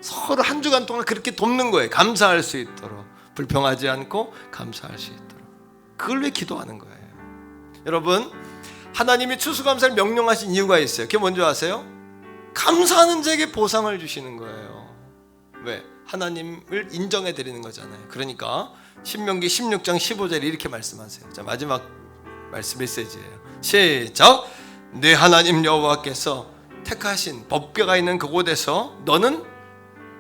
Speaker 2: 서로 한 주간 동안 그렇게 돕는 거예요. 감사할 수 있도록, 불평하지 않고 감사할 수 있도록. 그걸 왜 기도하는 거예요? 여러분, 하나님이 추수감사를 명령하신 이유가 있어요. 그게 뭔지 아세요? 감사하는 자에게 보상을 주시는 거예요. 왜? 하나님을 인정해 드리는 거잖아요. 그러니까 신명기 16장 15절에 이렇게 말씀하세요. 자, 마지막 말씀 메시지예요. 시작. 네 하나님 여호와께서 택하신 법궤가 있는 그곳에서 너는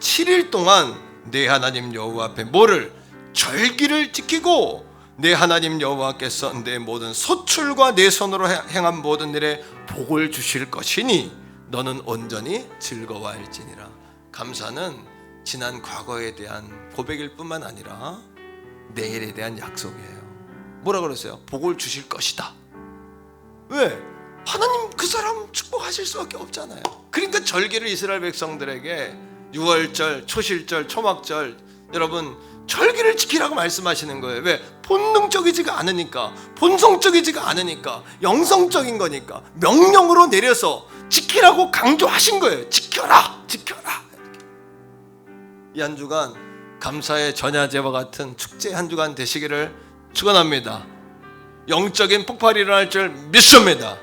Speaker 2: 7일 동안 네 하나님 여호와 앞에 뭐를? 절기를 지키고 네 하나님 여호와께서 내 모든 소출과 내 손으로 행한 모든 일에 복을 주실 것이니 너는 온전히 즐거워할지니라. 감사는 지난 과거에 대한 고백일 뿐만 아니라 내일에 대한 약속이에요. 뭐라 그랬어요? 복을 주실 것이다. 왜? 하나님 그 사람 축복하실 수밖에 없잖아요. 그러니까 절기를 이스라엘 백성들에게 6월절, 초실절, 초막절, 여러분 절기를 지키라고 말씀하시는 거예요. 왜? 본능적이지가 않으니까, 본성적이지가 않으니까, 영성적인 거니까 명령으로 내려서 지키라고 강조하신 거예요. 지켜라, 지켜라. 이 한 주간 감사의 전야제와 같은 축제 한 주간 되시기를 축원합니다. 영적인 폭발이 일어날 줄 믿습니다.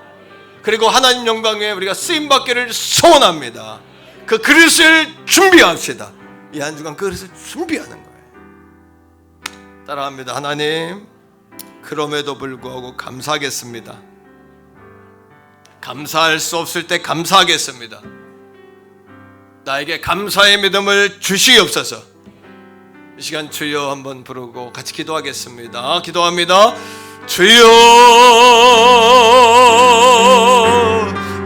Speaker 2: 그리고 하나님 영광에 우리가 쓰임받기를 소원합니다. 그 그릇을 준비합시다. 이 한 주간 그릇을 준비하는 거예요. 따라합니다. 하나님, 그럼에도 불구하고 감사하겠습니다. 감사할 수 없을 때 감사하겠습니다. 나에게 감사의 믿음을 주시옵소서. 이 시간 주여 한번 부르고 같이 기도하겠습니다. 기도합니다. 주여,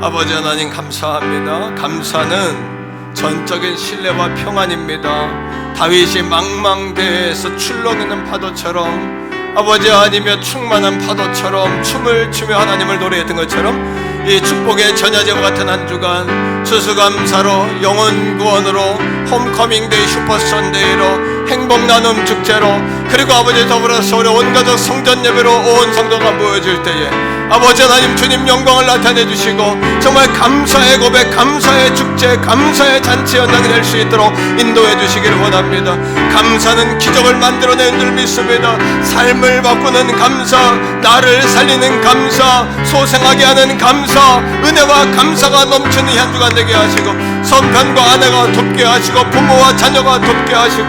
Speaker 2: 아버지 하나님 감사합니다. 감사는 전적인 신뢰와 평안입니다. 다윗이 망망대해에서 출렁이는 파도처럼, 아버지 하나님의 충만한 파도처럼 춤을 추며 하나님을 노래했던 것처럼 이 축복의 전야제와 같은 한 주간 추수감사로, 영혼 구원으로, 홈커밍데이, 슈퍼선데이로, 행복 나눔 축제로, 그리고 아버지 더불어서 우리 온 가족 성전 예배로 온 성도가 모여질 때에 아버지 하나님 주님 영광을 나타내 주시고 정말 감사의 고백, 감사의 축제, 감사의 잔치 연장이 될 수 있도록 인도해 주시기를 원합니다. 감사는 기적을 만들어내는 줄 믿습니다. 삶을 바꾸는 감사, 나를 살리는 감사, 소생하게 하는 감사, 은혜와 감사가 넘치는 이 한 주간 되게 하시고 선편과 아내가 돕게 하시고 부모와 자녀가 돕게 하시고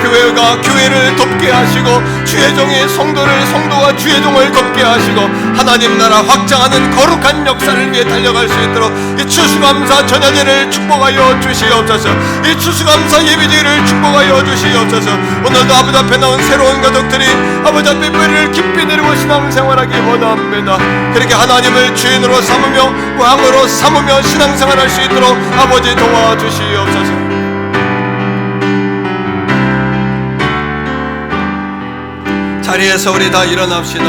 Speaker 2: 교회가 교회를 돕게 하시고 주의 종이 성도를, 성도가 주의 종을 돕게 하시고 하나님 나라 확장하는 거룩한 역사를 위해 달려갈 수 있도록 이 추수감사 전야제를 축복하여 주시옵소서. 이 추수감사 예비제를 축복하여 주시옵소서. 오늘도 아버지 앞에 나온 새로운 가족들이 아버지 앞에 뿌리를 깊이 내리고 신앙생활하기 원합니다. 그렇게 하나님을 주인으로 삼으며 왕으로 삼으며 신앙생활할 수 있도록 아버지 도와주시옵소서. 자리에서 우리 다 일어납시다.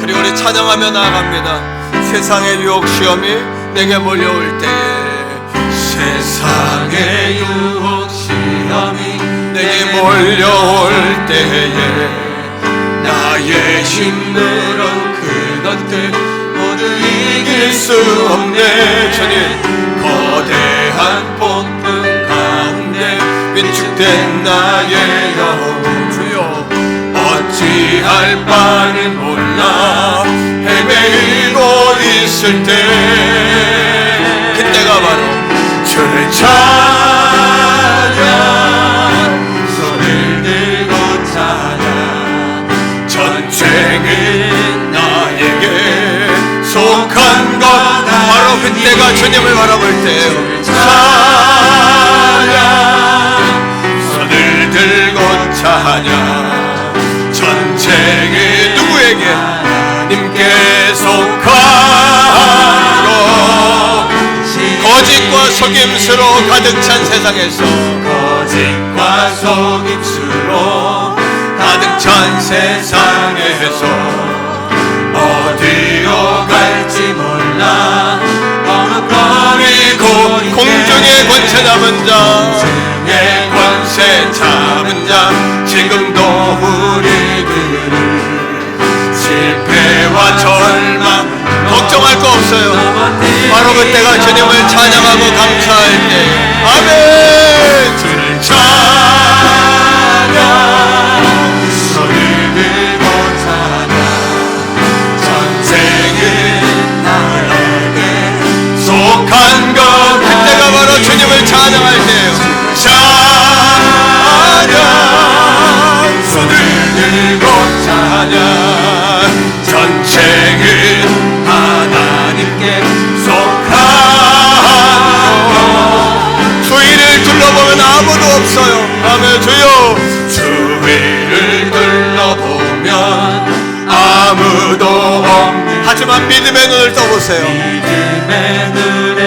Speaker 2: 그리고 우리 찬양하며 나아갑니다. 세상의 유혹 시험이 내게 몰려올 때에, 세상의 유혹 시험이 내게 몰려올 때에 나의 힘으로 그것들 모두 이길 수 없네. 주님, 거대한 폭풍 가운데 위축된 나의 영혼 주여, 어찌할 바를 몰라 헤매이고 있을 때, 그때가 바로 주를 찬양, 손을 들고 찬양, 전쟁은 나에게 속한 것, 바로 그때가 주님을 바라볼 때요. 찬양, 손을 들고 찬양, 전쟁이 누구에게? 하나님께 속한 것, 거짓과 속임수로 가득 찬 세상에서, 거짓과 속임수로 가득 찬 세상에서 어디로 갈지 몰라 머뭇거리고 공중의 권세 잡은 자, 공중의 권세 권세 잡은 자 지금도 우리들을 실패와 절망 걱정할 거 없어요. 바로 그때가 주님을 찬양하고 감사할 때. 아멘. 주를 찬양 손을 들고 찬양 전생은 나에게 속한 것. 그때가 바로 주님을 찬양할 때예요. 찬양 손을 들고 찬양 전생은 하나님께 속한 것. 주위를 둘러보면 아무도 없어요. 아멘. 주여 주위를 둘러보면 아무도 없는 하지만 믿음의 눈을 떠보세요.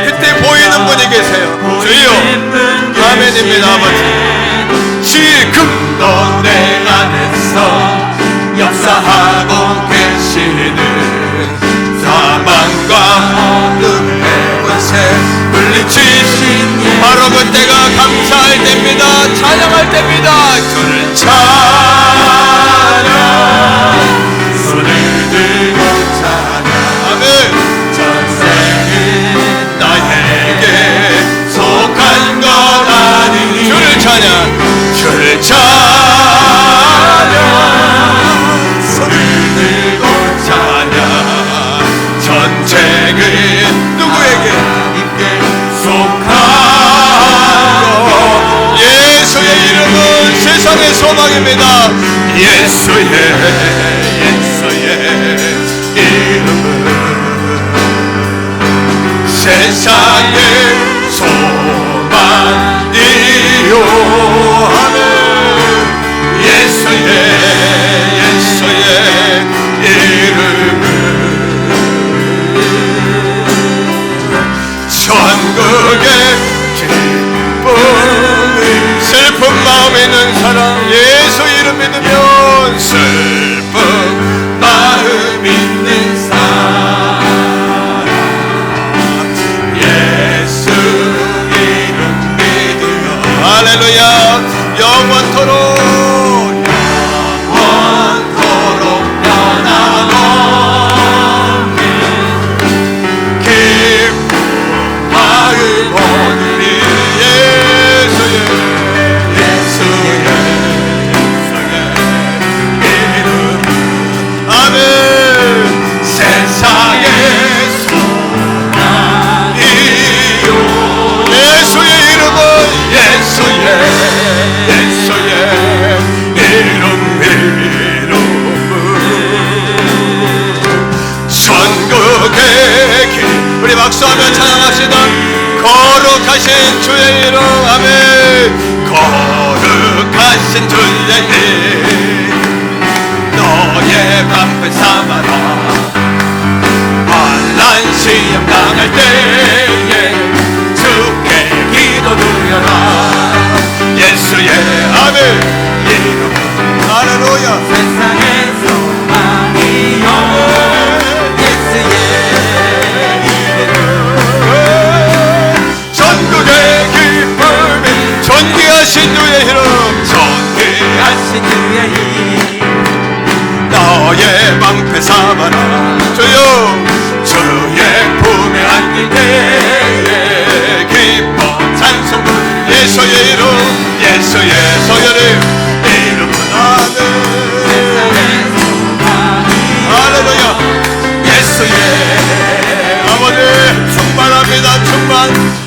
Speaker 2: 그때 보이는 분이 계세요. 주여 아멘입니다. 아버지 지금도 내 안에서 역사하고 계시는 사망과 어둠의 권세 물리치신 바로 그때가 감사할 때입니다. 찬양할 때입니다. 주를 찬양 손을 들고 찬양 아멘. 전생은 나에게 속한 것 아니니 주를 찬양 주를 찬양 손을 들고 찬양 전쟁은 누구에게 속한 것 예수의 이름은 세상의 소망입니다. 예수의 이름은 세상의 소망이요. 하는 예수의 이름은 천국의 기쁨 슬픈 마음 있는 사람 예수 이름 믿으면 슬픈 마음 있는 사람 예수 이름 믿으면 할렐루야 영원토록 변함없는 기쁨 마음 오늘이 예수의 이름 아멘. 세상의 소망이요 예수의 이름은 예수의 이름 천국의 길 우리 박수하며 찬양합시다. 거룩하신 주의 이름 아멘. 거룩하신 주의 이름 너의 방패 삼아라 환난 시험 당할 때에 주께 기도 드려라 예수의 아멘 이름 할렐루야 세상의 소망이요 예수의 이름 전국의 기쁨이 존귀하신 주의 이름 존귀하신 주의 이름 너의 방패 삼아라 주여 주의 품에 안길 때에 기뻐 찬송 예수의 이름 예수의 소열의 이름은 아멘 할렐루야 예수의 아버지 충만합니다 충만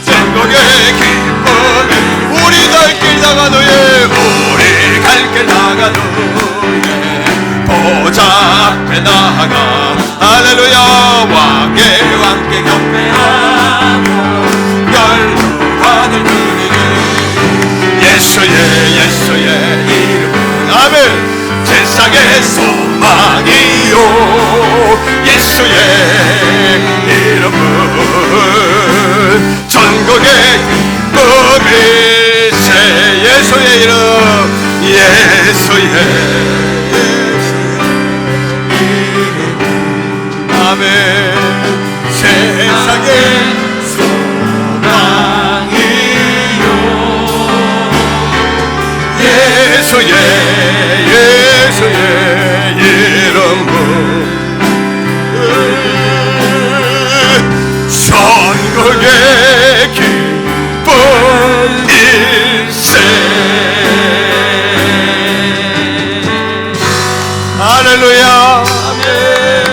Speaker 2: 전국의 기쁨이 우리 갈 길 나가노예 우리 갈 길 나가노예 보좌 앞에 나아가 할렐루야 왕의 왕께 경배하고 열무관을 드리니 예수의 이름은 아멘 세상의 소망이요 예수의 이름은 전국의 기쁨일세 예수의 이름 예수의 아멘 세상의 소망이요 예수의 이름은 천국의 기쁜 일세. 할렐루야. 아멘.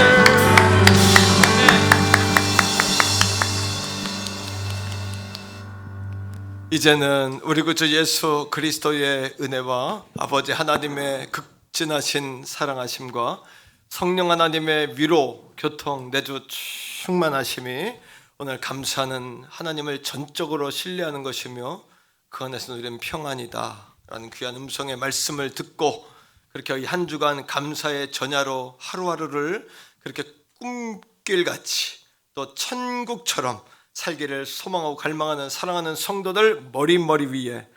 Speaker 2: 이제는 우리 구주 예수 그리스도의 은혜와 아버지 하나님의 극진하신 사랑하심과 성령 하나님의 위로, 교통, 내주 충만하심이 오늘 감사하는 하나님을 전적으로 신뢰하는 것이며 그 안에서 누리는 평안이다 라는 귀한 음성의 말씀을 듣고 그렇게 이 한 주간 감사의 전야로 하루하루를 그렇게 꿈길같이 또 천국처럼 살기를 소망하고 갈망하는 사랑하는 성도들 머리 위에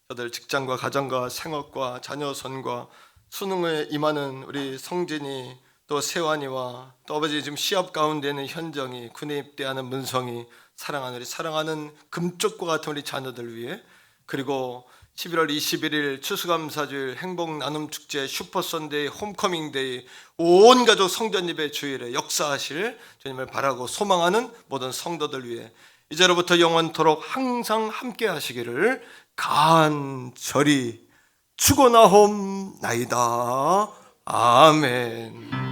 Speaker 2: 저들 직장과 가정과 생업과 자녀선과 수능에 임하는 우리 성진이 또 세환이와 또 아버지 지금 시합 가운데 있는 현정이 군에 입대하는 문성이 사랑하는 우리 사랑하는 금쪽과 같은 우리 자녀들 위해 그리고 11월 21일 추수감사주일 행복나눔축제 슈퍼선데이 홈커밍데이 온 가족 성전 예배 주일에 역사하실 주님을 바라고 소망하는 모든 성도들 위해 이제로부터 영원토록 항상 함께 하시기를 간절히 축원하옵나이다. 아멘.